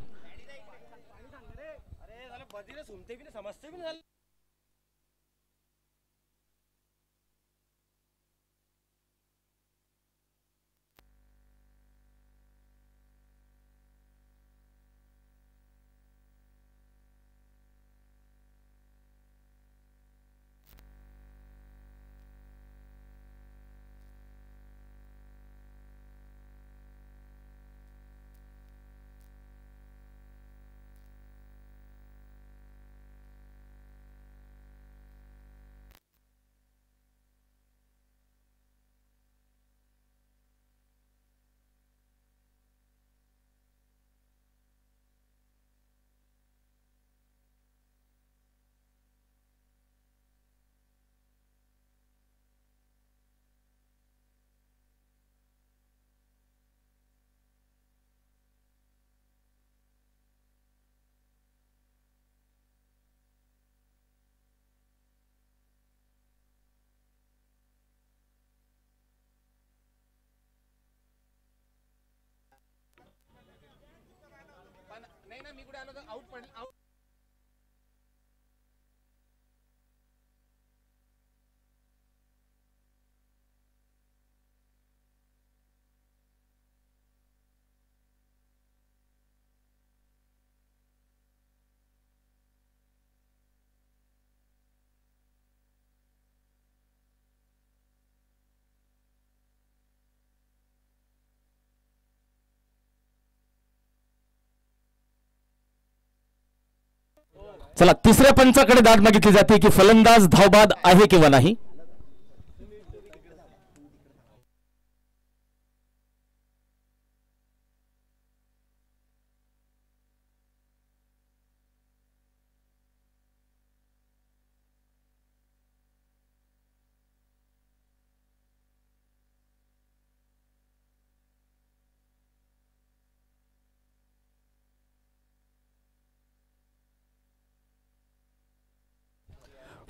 चला, तिसऱ्या पंचाकडे दाद मागितली जाते की फलंदाज धावबाद आहे किंवा नाही.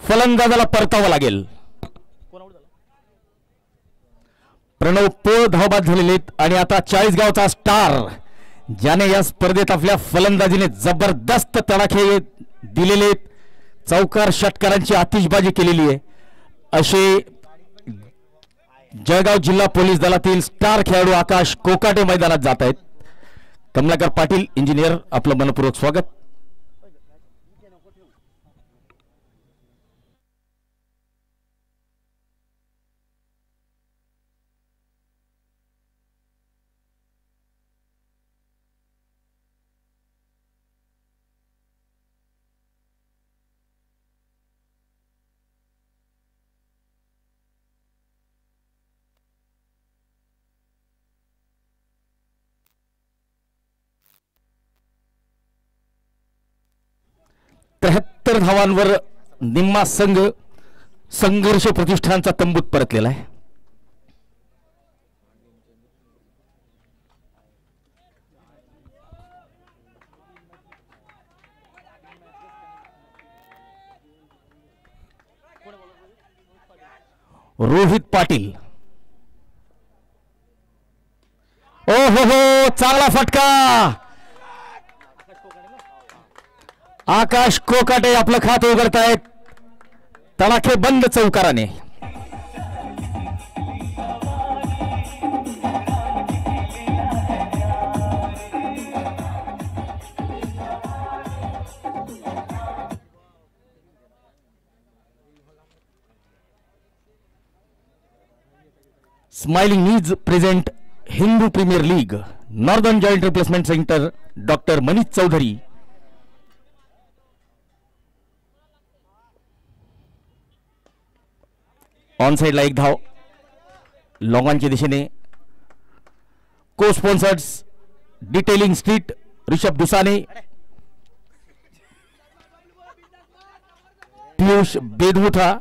फलंदाजाला परतावं लागेल. प्रणव पोळ धावबाद झालेले आणि आता 40 गावचा स्टार, ज्याने या स्पर्धेत आपल्या फलंदाजीने जबरदस्त तडाखे दिलेले, चौकार षटकारांची आतिषबाजी केलेली आहे, असे जळगाव जिल्हा पोलीस दलातील स्टार खेळाडू आकाश कोकाटे मैदानात जात आहेत. कमलाकर पाटील इंजिनियर, आपलं मनपूर्वक स्वागत. त्र्याहत्तर धावांवर निम्मा संघ संघर्ष प्रतिष्ठानचा तंबूत परतलेला आहे. रोहित पाटील. ओ हो चांगला फटका. आकाश कोकाटे आपलं खातं उघडतायत तडाखे बंद चौकाराने. Smiling knees present Hindu Premier League northern joint replacement centre doctor Manish Chaudhary. On साइडला एक धाव. लॉंगॉनच्या दिशेने co sponsors detailing street Rishabh Dusane, Piyush Bedmutha.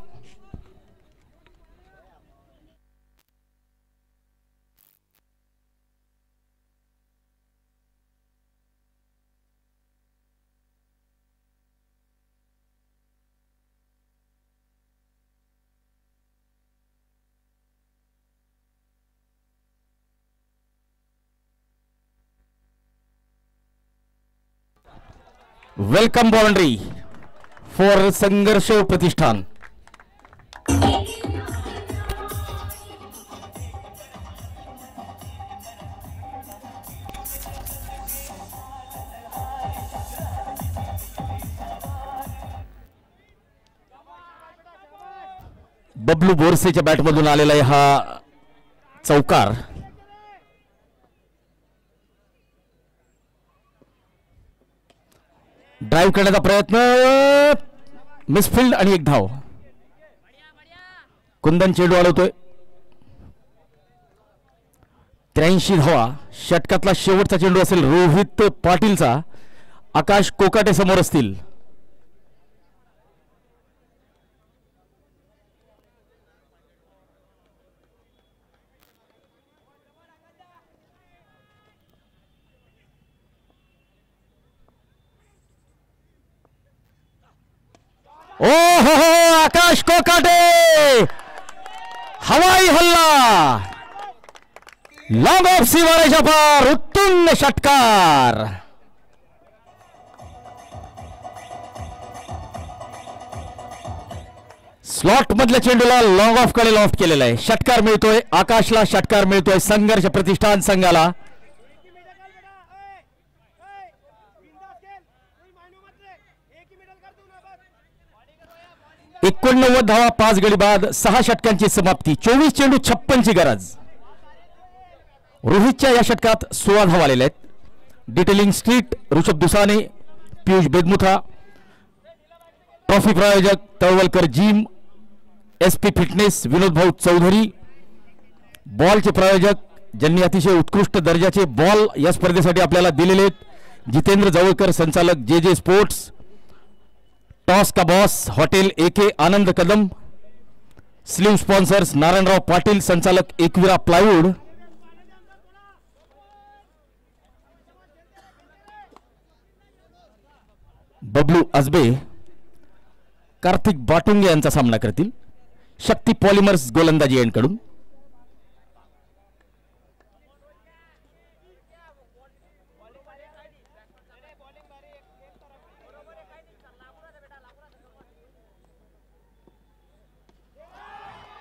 Welcome boundary for Sangharsh Pratishthan. Bablu बोरसेच्या बॅटमधून आलेला आहे हा चौकार. ड्राइव्ह करण्याचा प्रयत्न, मिसफिल्ड आणि एक धाव. कुंदन चेंडू अडवतोय. 83 धावा. षटकातला शेवटचा चेंडू असेल रोहित पाटीलचा. आकाश कोकाटे समोर असतील. ओ हो आकाश कोकाटे हवाई हल्ला. लॉंग ऑफ सीमारेषा पार उत्तुंग षटकार. स्लॉट मधल्या चेंडूला लॉंग ऑफ कडे लॉफ्ट केलेला आहे. षटकार मिळतोय आकाशला. षटकार मिळतोय संघर्ष प्रतिष्ठान संघाला. 89 धावा 5 गडी बाद 6 षटकांची समाप्ती. 24 चेंडू 56 ची गरज. रोहितच्या या षटकात 16 धावा आलेल्या आहेत. Detailing street Rishabh Dusane, Piyush Bedmutha. Trophy प्रायोजक Talwalkar gym, SP fitness Vinod भाऊ चौधरी. बॉलचे प्रायोजक ज्यांनी अतिशय उत्कृष्ट दर्जाचे बॉल या स्पर्धेसाठी आपल्याला दिलेले आहेत, जितेंद्र जवळकर संचालक जे जे स्पोर्ट्स. टॉस का बॉस हॉटेल एके आनंद कदम. स्लीव स्पॉन्सर्स नारायणराव पाटील संचालक एकविरा प्लायवूड. बबलू आजबे कार्तिक बाटुंगे यांचा सामना करतील शक्ती पॉलिमर्स गोलंदाजी यांकडून.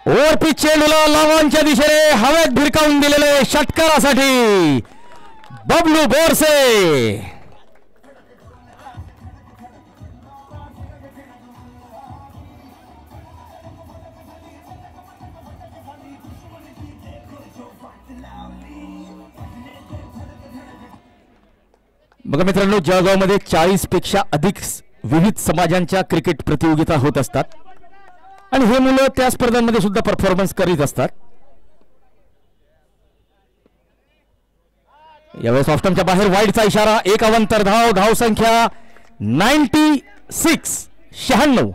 ओव्हरपिच चेंडूला लॉंगॉनच्या दिशेने हवेत भिरकावून दिलेले षटकारासाठी बबलू बोरसे. बघा मित्रांनो, जळगावमध्ये 40 पेक्षा अधिक विविध समाजांच्या क्रिकेट प्रतियोगिता होत असतात आणि हे मुलं त्या स्पर्धांमध्ये सुद्धा परफॉर्मन्स करीत असतात. यावेळेस ऑफ्टमच्या बाहेर वाईडचा इशारा. एक अवंतर धाव. धाव संख्या 96.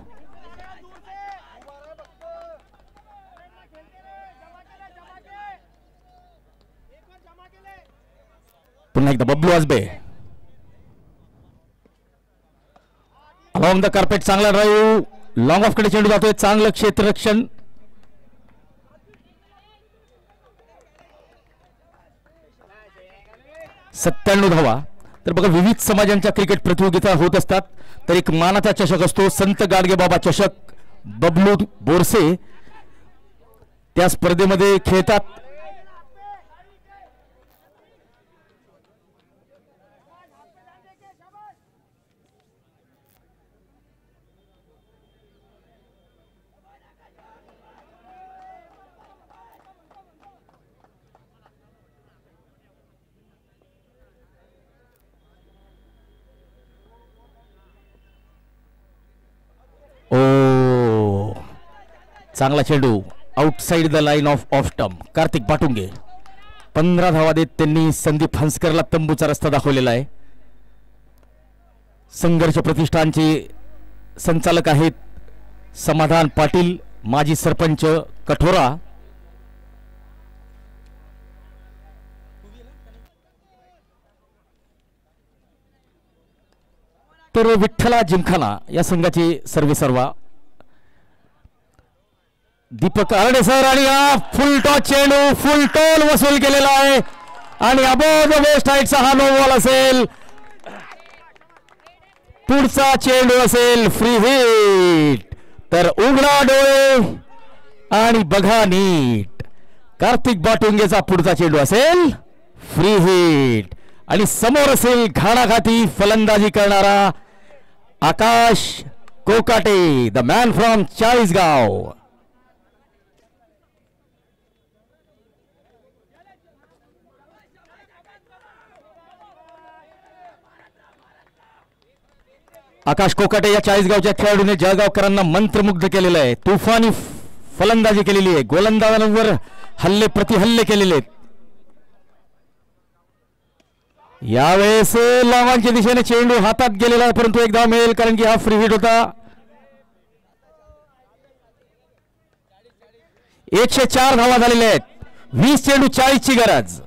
पुन्हा एकदा Bablu Ajbe along the carpet. चांगला ड्राईव्ह. लॉंग ऑफ कडे चेंडू जातोय. चांगलं क्षेत्ररक्षण. 97 धावा. तर बघा विविध समाजांच्या क्रिकेट प्रतियोगिता होत असतात. तर एक मानाचा चषक असतो संत गाडगेबाबा चषक. बबलू बोरसे त्या स्पर्धेमध्ये खेळतात. चांगला चेंडू outside the line off stump. Kartik Batunge 15 धावा देत त्यांनी संदीप हंसकरला तंबूचा रस्ता दाखवलेला आहे. संघर्ष प्रतिष्ठानचे संचालक आहेत समाधान पाटील, माजी सरपंच कठोरा. तर विठ्ठला जिमखाना या संघाचे सर्वेसर्वा दीपक आरडे सर. आणि हा फुल टॉस चेंडू फुल टॉल वसूल केलेला आहे आणि अबोव द वेस्ट हाईटचा हा नो बॉल असेल. पुढचा चेंडू असेल फ्री हिट. तर उघडा डोळे आणि बघा नीट. कार्तिक बाटुंगेचा पुढचा चेंडू असेल फ्री हिट आणि समोर असेल घाणाघाती फलंदाजी करणारा Akash Kokate, the man from Chalisgaon. Akash Kokate या चाळीसगावच्या खेळाडूने जळगावकरांना मंत्रमुग्ध केलेलं आहे. तुफानी फलंदाजी केलेली आहे. गोलंदाजांवर हल्ले प्रतिहल्ले केलेले आहेत. यावेळेस लावांच्या दिशेने चेंडू हातात गेलेला आहे परंतु एक धाव मिळेल कारण की हा फ्री हिट होता. 104 धावा झालेल्या आहेत. 20 चेंडू 40 ची गरज.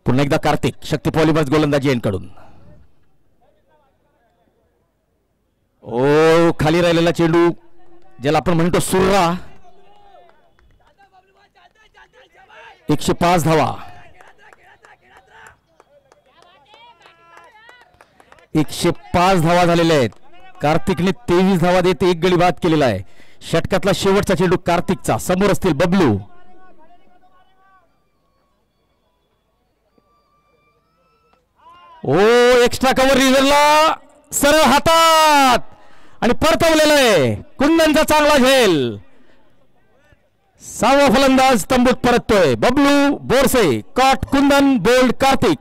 पुन्हा एकदा कार्तिक शक्ती पॉलिमर्स गोलंदाजी यांकडून. ओ खाली राहिलेला चेंडू ज्याला आपण म्हणतो सुर्रा. 105 धावा. 105 धावा झालेल्या आहेत. कार्तिकने 23 धावा देत एक गडी बाद केलेला आहे. षटकातला शेवटचा चेंडू कार्तिकचा. समोर असतील बबलू. ओ एक्स्ट्रा कव्हर रिझरला सरळ हातात आणि परतवलेलं आहे. कुंदनचा चांगला झेल. 6वा फलंदाज तंबूत परततोय. बबलू बोरसे कॉट कुंदन बोल्ड कार्तिक.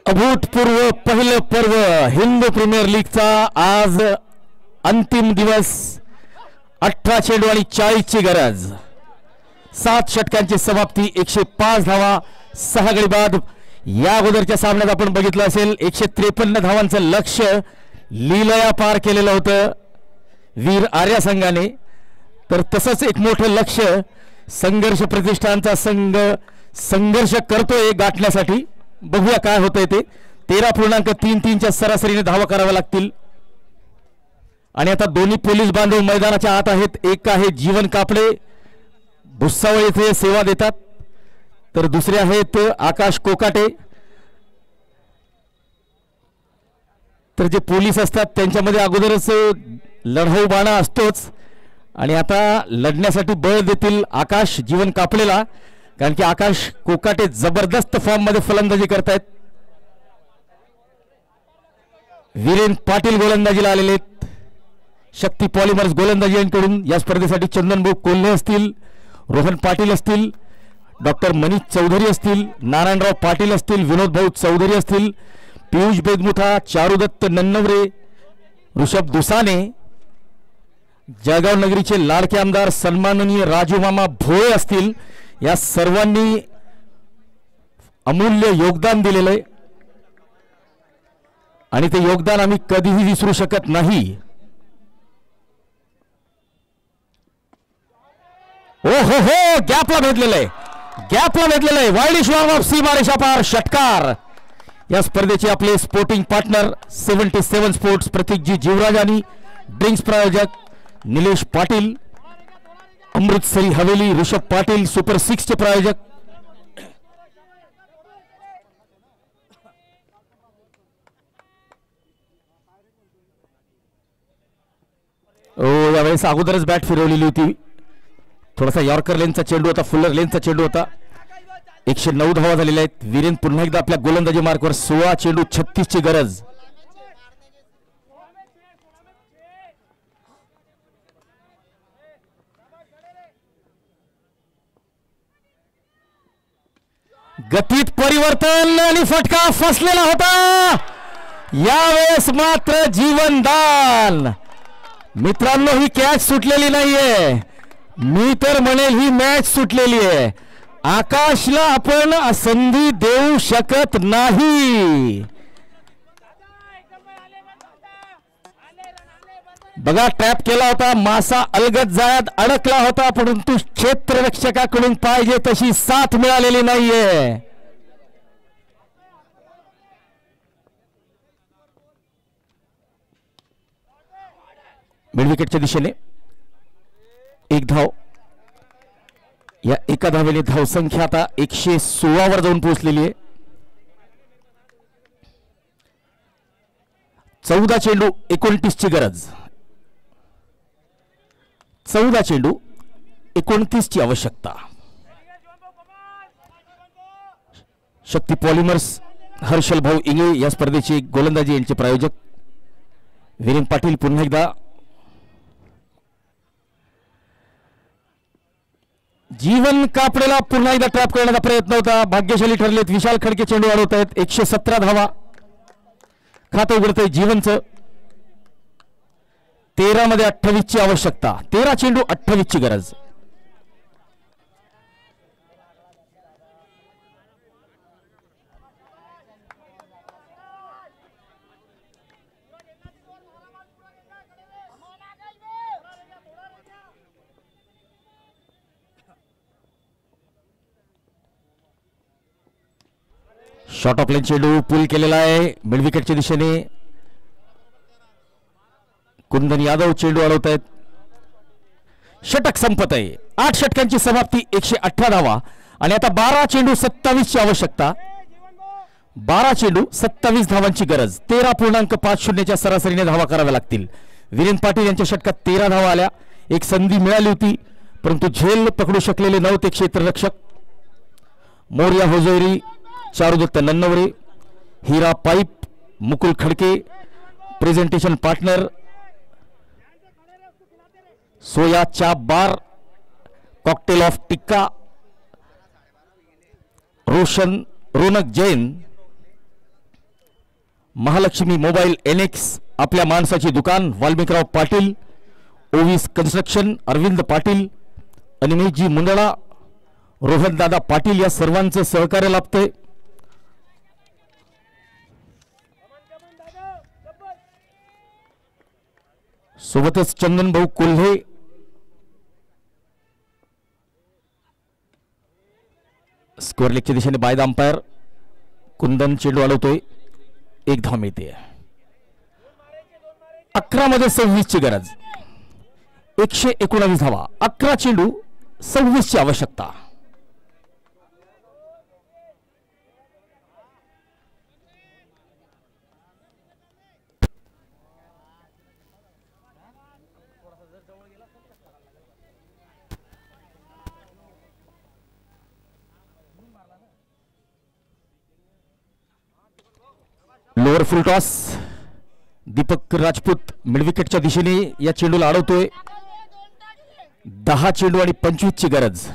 अभूतपूर्व पहिलं पर्व हिंद प्रीमियर लीगचा आज अंतिम दिवस. 18 चेंडू आणि 40 ची गरज. 7 षटकांची समाप्ती. 105 धावा 6 गडी बाद. या अगोदरच्या सामन्यात आपण बघितलं असेल 153 धावांचं लक्ष्य लीलया पार केलेलं होतं वीर आर्या संघाने. तर तसंच एक मोठं लक्ष्य संघर्ष प्रतिष्ठानचा संघ संघर्ष करतोय गाठण्यासाठी. बघूया काय होतंय ते. 13.33च्या सरासरीने धावा कराव्या लागतील. आणि आता दोन्ही पोलीस बांधव मैदानाच्या आत आहेत. एक आहे जीवन कापडे भुसावळ येथे सेवा देतात तर दुसरे आहेत आकाश कोकाटे. तर जे पोलीस असतात त्यांच्यामध्ये अगोदरच लढाऊ बाणा असतोच आणि आता लढण्यासाठी बळ देतील आकाश जीवन कापलेला कारण की आकाश कोकाटे जबरदस्त फॉर्म मध्ये फलंदाजी करतायत. वीरेन पाटील गोलंदाजीला आलेले आहेत. शक्ती पॉलिमर्स गोलंदाजी यांकडून या स्पर्धेसाठी चंदनभाऊ कोल्हे असतील, रोहन पाटील असतील, डॉक्टर मनीष चौधरी असतील, नारायणराव पाटील असतील, विनोद भाऊ चौधरी असतील, पियुष बेदमुठा, चारुदत्त नन्नवरे, ऋषभ दुसाने, जळगाव नगरीचे लाडके आमदार सन्माननीय राजू मामा भोळे असतील, या सर्वांनी अमूल्य योगदान दिलेलं आहे आणि ते योगदान आम्ही कधीही विसरू शकत नाही. ओ हो हो, गॅपला भेटलेलं आहे वाईल्ड ऑफ सी बारेशा पार षटकार. या स्पर्धेचे आपले sporting partner 77 sports Pratikji Jivraj आणि ड्रिंक्स प्रायोजक निलेश पाटील, अमृतसरी हवेली ऋषभ पाटील सुपर 6 चे प्रायोजक. यावेळेस अगोदरच बॅट फिरवलेली होती. थोडासा यॉर्कर लेनचा चेंडू होता, फुलर लेनचा चेंडू होता. 109 धावा झालेल्या आहेत. वीरेन पुन्हा एकदा आपल्या गोलंदाजी मार्कवर 16 चेंडू 36 ची गरज. गतीत परिवर्तन आणि फटका फसलेला होता. यावेळेस मात्र जीवनदान. मित्रांनो, ही कॅच सुटलेली नाहीये, मी तर म्हणेल ही मॅच सुटलेली आहे. आकाशला आपण संधी देऊ शकत नाही. बघा, ट्रॅप केला होता, मासा अलगद जाळ्यात अडकला होता, परंतु क्षेत्ररक्षकाकडून पाहिजे तशी साथ मिळालेली नाहीये. मिड विकेटच्या दिशेने एक धाव. या एका धावेने धावसंख्या आता 116 वर जाऊन पोहोचलेली आहे. 14 चेंडू 29 ची गरज. 14 चेंडू 29 ची आवश्यकता. शक्ती पॉलिमर्स हर्षल भाऊ इंगे या स्पर्धेचे गोलंदाजी यांचे प्रायोजक. वीरेन पाटील पुन्हा एकदा जीवन कापडेला पुन्हा एकदा ट्रॅप करण्याचा प्रयत्न होता. भाग्यशाली ठरलेत. विशाल खडके चेंडू अडवत आहेत. 117 धावा. खातं उघडतंय जीवनचं. 13 मध्ये 28 ची आवश्यकता. 13 चेंडू 28 ची गरज. शॉर्ट ऑफ लाईन चेंडू पुल केलेला आहे मिड विकेटच्या दिशेने. कुंदन यादव चेंडू अडवत आहेत. षटक संपत आहे. 8 षटकांची समाप्ती. 118 धावा आणि आता 12 चेंडू 27 ची आवश्यकता. 12 चेंडू 27 धावांची गरज. 13.50 च्या सरासरीने धावा कराव्या लागतील. वीरेन पाटील यांच्या षटकात 13 धावा आल्या. एक संधी मिळाली होती, परंतु झेल पकडू शकलेले नव्हते क्षेत्ररक्षक. Morya Hojori, Charudatt Nannaware, Hira pipe, Mukul Khadke, presentation partner soya chaap bar, cocktail of tikka, Raunak Jain, Mahalakshmi mobile NX, आपल्या माणसाची दुकान, वाल्मिकराव पाटील, ओवीस कन्स्ट्रक्शन, अरविंद पाटील, अनिमेशजी मुंदडा, रोहनदादा पाटील या सर्वांचं सहकार्य लाभतंय. सोबतच चंदन भाऊ कोल्हे, स्क्वेअर लेगच्या दिशेने बायद अंपायर. कुंदन चेंडू अडवतोय. एक धाव मिळते. 11 मध्ये 26 ची गरज. 119 धावा. 11 चेंडू 26 ची आवश्यकता. Lower full toss. Deepak Rajput mid विकेटच्या दिशेने या चेंडूला अडवतोय. 10 चेंडू आणि 25 ची गरज.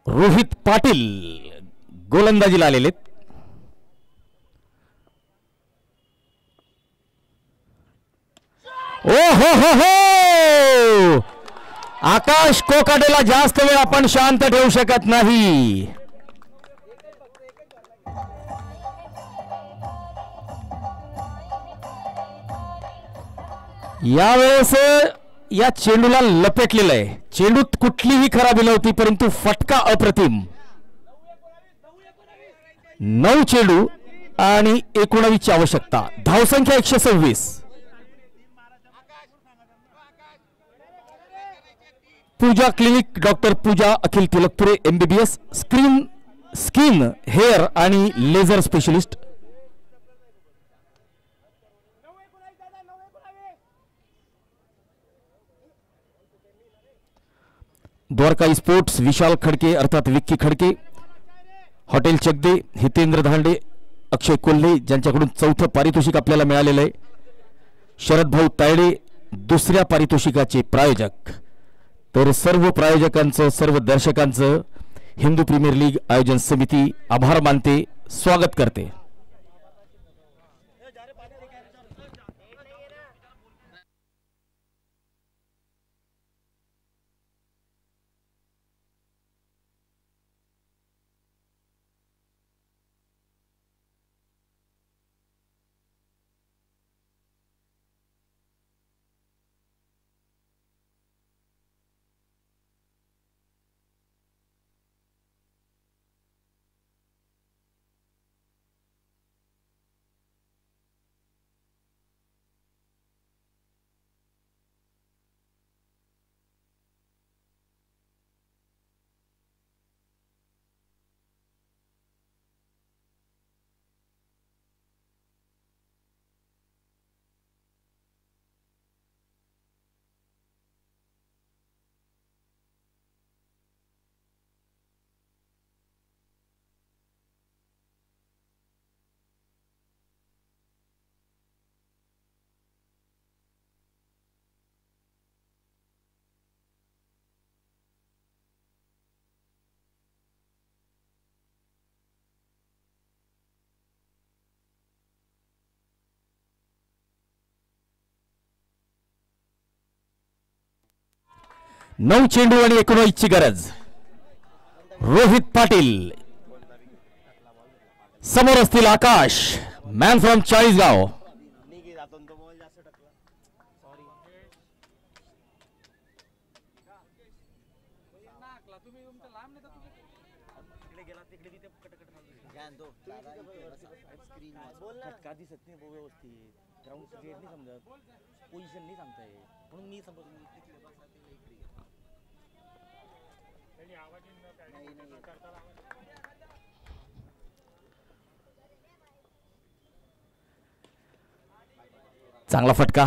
रोहित पाटील गोलंदाजीला आलेले. ओ हो हो हो, आकाश कोकाटेला जास्त वेळ आपण शांत ठेवू शकत नाही. यावेळेस या चेंडूला लपेटलेलं आहे. चेंडूत कुठलीही खराबी नव्हती, परंतु फटका अप्रतिम. 9 चेंडू आणि 19 ची आवश्यकता. धावसंख्या 126. पूजा क्लिनिक, डॉक्टर पूजा अखिल तिलकपुरे MBBS, स्किन हेअर आणि लेझर स्पेशलिस्ट. द्वारका स्पोर्ट्स, विशाल खडके अर्थात विक्की खडके, हॉटेल चकदे, हितेंद्र धांडे, अक्षय कोल्हे ज्यांच्याकडून 4थं पारितोषिक आपल्याला मिळालेलं आहे. शरद भाऊ तायडे दुसऱ्या पारितोषिकाचे प्रायोजक. तर सर्व प्रायोजकांचं, सर्व दर्शकांचं हिंदू प्रीमियर लीग आयोजन समिती आभार मानते, स्वागत करते. नऊ चेंडू आणि 19 ची गरज. रोहित पाटील समोर असतील. आकाश मॅन फ्रॉम चाळीसगाव. चांगला फटका.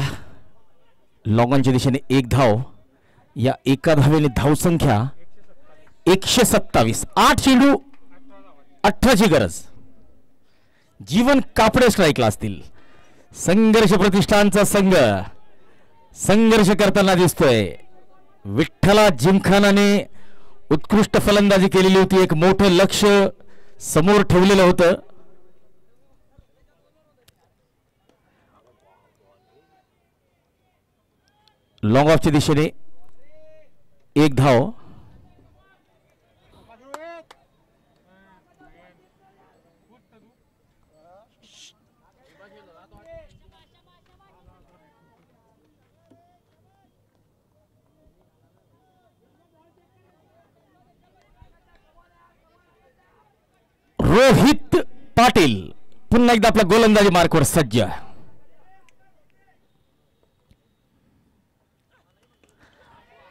लॉंगॉनच्या दिशेने 1 धाव. या एका धावेने धावसंख्या 127. 8 चेंडू 18 ची गरज. जीवन कापडे स्ट्राईकला असतील. संघर्ष प्रतिष्ठानचा संघ संघर्ष करताना दिसतोय. विठ्ठला जिमखानाने उत्कृष्ट फलंदाजी केलेली होती. एक मोठं लक्ष समोर ठेवलेलं होतं. लॉंग ऑफच्या दिशेने 1 धाव. रोहित पाटील पुन्हा एकदा आपल्या गोलंदाजी मार्कवर सज्ज.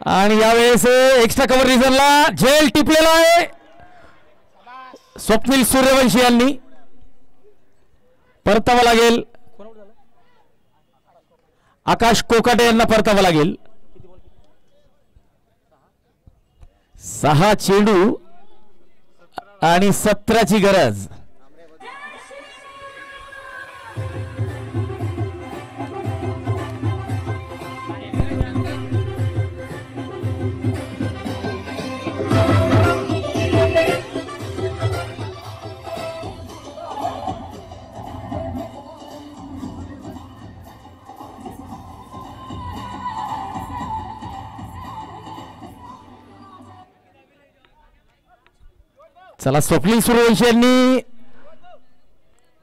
आणि यावेळेस एक्स्ट्रा कव्हर रिझनला झेल टिपलेला आहे. स्वप्नील सूर्यवंशी यांनी परतावा लागेल. आकाश कोकाटे यांना परतावा लागेल. 6 चेंडू आणि 17 ची गरज. चला स्वप्नील सूर्यवंशी यांनी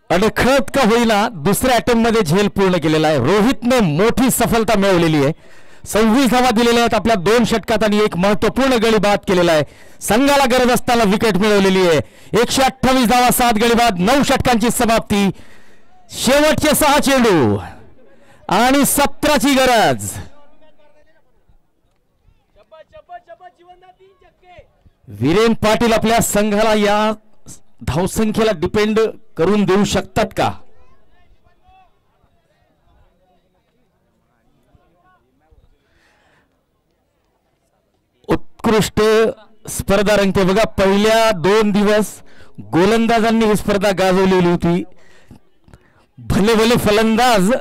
अडखळत का होईना दुसऱ्या अटेम्प्ट मध्ये झेल पूर्ण केलेला आहे. रोहितने मोठी सफलता मिळवलेली आहे. 26 धावा दिलेल्या आहेत आपल्या 2 षटकात आणि एक महत्वपूर्ण गडी बाद केलेला आहे. संघाला गरज असताना विकेट मिळवलेली आहे. 128 धावा 7 गडी बाद 9 षटकांची समाप्ती. शेवटचे 6 चेंडू आणि 17ची गरज. वीरेन पाटील आपल्या संघाला या धावसंख्येला डिपेंड करून देऊ शकतात का? उत्कृष्ट स्पर्धा रंगते बघा. पहिल्या 2 दिवस गोलंदाजांनी ही स्पर्धा गाजवलेली होती. भले भले फलंदाज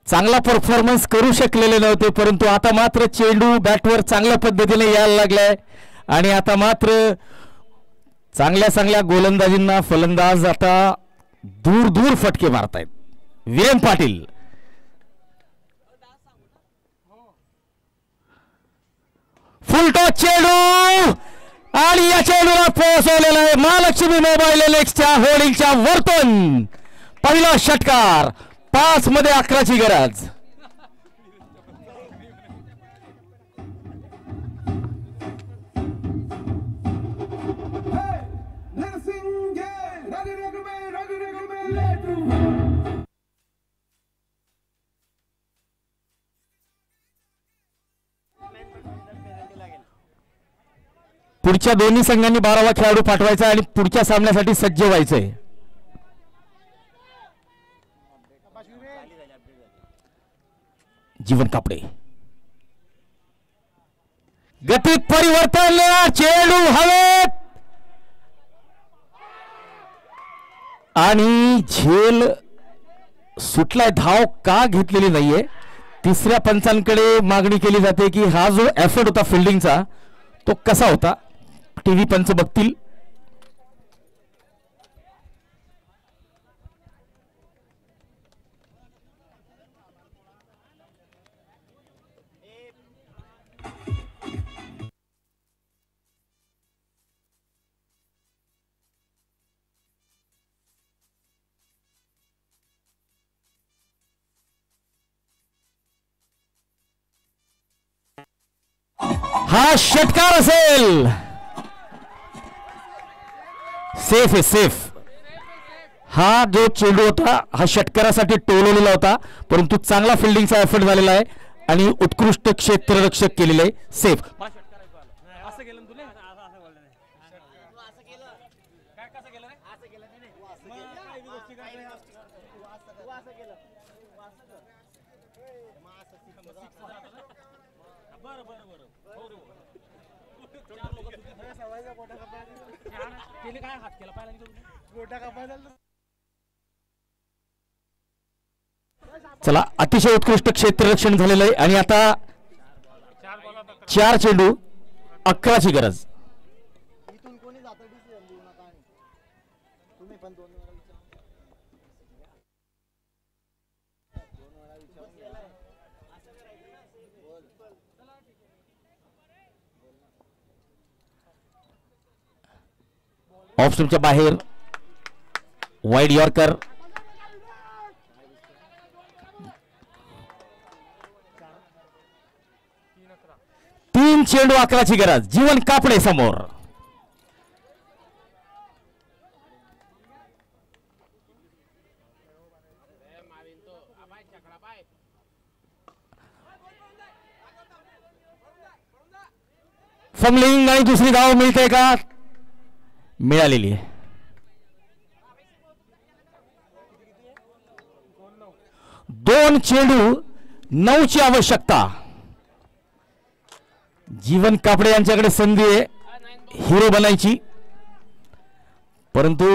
चांगला परफॉर्मन्स करू शकलेले नव्हते, परंतु आता मात्र चेंडू बॅटवर चांगल्या पद्धतीने यायला लागलाय आणि आता मात्र चांगल्या गोलंदाजींना फलंदाज आता दूर दूर फटके मारतायत. वीरेन पाटील फुल टॉस चेंडू आणि या चेंडूला पोहोचवलेला आहे महालक्ष्मी मोबाईल एलेक्सच्या होर्डिंगच्या वरतून. पहिला षटकार 5 मध्ये 11ची गरज. पुढच्या दोन्ही संघांनी 12वा खेळाडू पाठवायचा आणि पुढच्या सामन्यासाठी सज्ज व्हायचंय. जीवन कापडे गतीत परिवर्तन. चेंडू हवेत आणि झेल सुटलाय. धाव का घेतलेली नाहीये. तिसऱ्या पंचांकडे मागणी केली जाते की हा जो एफर्ट होता फिल्डिंगचा तो कसा होता. टीव्ही पंच बघतील. हा षटकार असेल. सेफ आहे सेफ. हा जो चेंडू होता हा षटकारासाठी टोलवलेला होता, परंतु चांगला फिल्डिंगचा एफर्ट झालेला आहे आणि उत्कृष्ट क्षेत्ररक्षक केलेले आहे. सेफ. चला अतिशय उत्कृष्ट क्षेत्ररक्षण झालेलं आहे आणि आता 4 चेंडू 11ची गरज. ऑफ स्टंपच्या बाहेर वाईड यॉर्कर. तीन चेंडू 11ची गरज. जीवन कापडे समोर. फमलिंग आणि दुसरी धाव मिळते का? मिळालेली आहे. दोन चेंडू 9ची आवश्यकता. जीवन कापडे यांच्याकडे संधी आहे हिरो बनायची, परंतु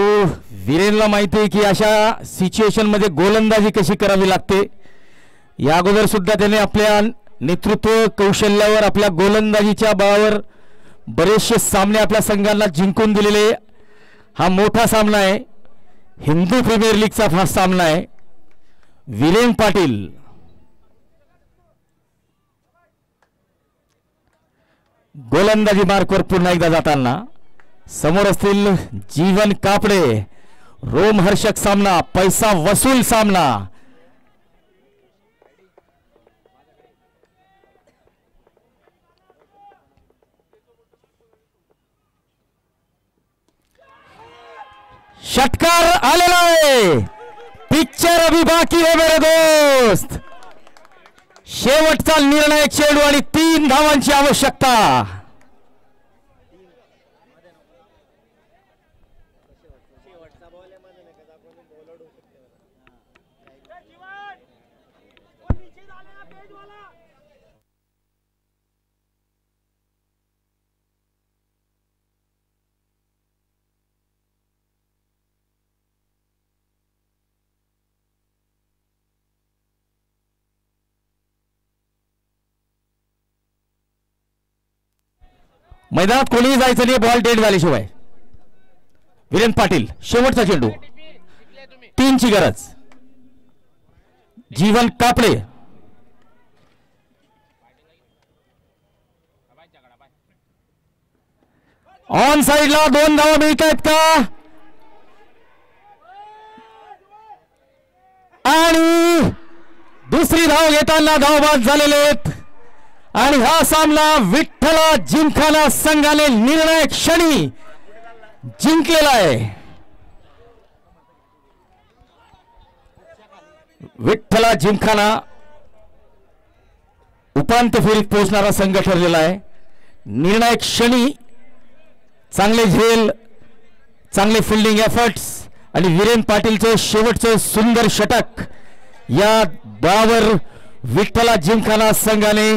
वीरेनला माहिती आहे की अशा सिच्युएशन मध्ये गोलंदाजी कशी करावी लागते. या अगोदर सुद्धा त्याने आपल्या नेतृत्व कौशल्यावर आपल्या गोलंदाजीच्या बळावर बरेचसे सामने आपल्या संघाला जिंकून दिलेले. हा मोठा सामना आहे, हिंदू प्रीमियर लीगचा हा सामना आहे. वीरेन पाटील गोलंदाजी मार्कवर पुन्हा एकदा जाताना समोर असतील जीवन कापडे. रोमहर्षक सामना, पैसा वसूल सामना. षटकार आलेला आहे. पिक्चर अभी बाकी है मेरे दोस्त. शेवटचा निर्णायक चेंडू आणि 3 धावांची आवश्यकता. मैदानात कोणीही जायचं नाही बॉल डेड झाल्याशिवाय. वीरेन पाटील शेवटचा चेंडू. 3ची गरज. जीवन कापडे. ऑन साइडला 2 धावा मिळत आहेत का? आणि दुसरी धाव घेताना धावबाद झालेले आहेत. आणि हा सामना विठ्ठला जिमखाना संघाने निर्णायक क्षणी जिंकलेला आहे. विठ्ठला जिमखाना उपांत्य फेरीत पोहोचणारा संघ ठरलेला आहे. निर्णायक क्षणी चांगले झेल, चांगले फिल्डिंग एफर्ट्स आणि वीरेन पाटीलचं शेवटचं सुंदर षटक या बळावर विठ्ठला जिमखाना संघाने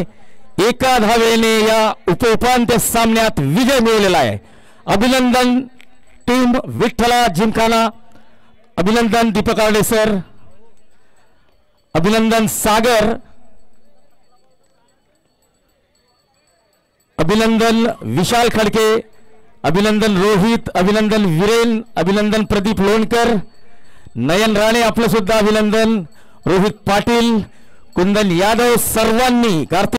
एका धावेने या उपांत्य सामन्यात विजय मिळवलेला आहे. अभिनंदन टीम विठ्ठला जिमखाना. अभिनंदन दीपक आर्डे सर. अभिनंदन सागर. अभिनंदन विशाल खडके. अभिनंदन रोहित. अभिनंदन वीरेन. अभिनंदन प्रदीप लोणकर. नयन राणे आपलं सुद्धा अभिनंदन. रोहित पाटील, कुंदन यादव सर्वांनी कार्तिक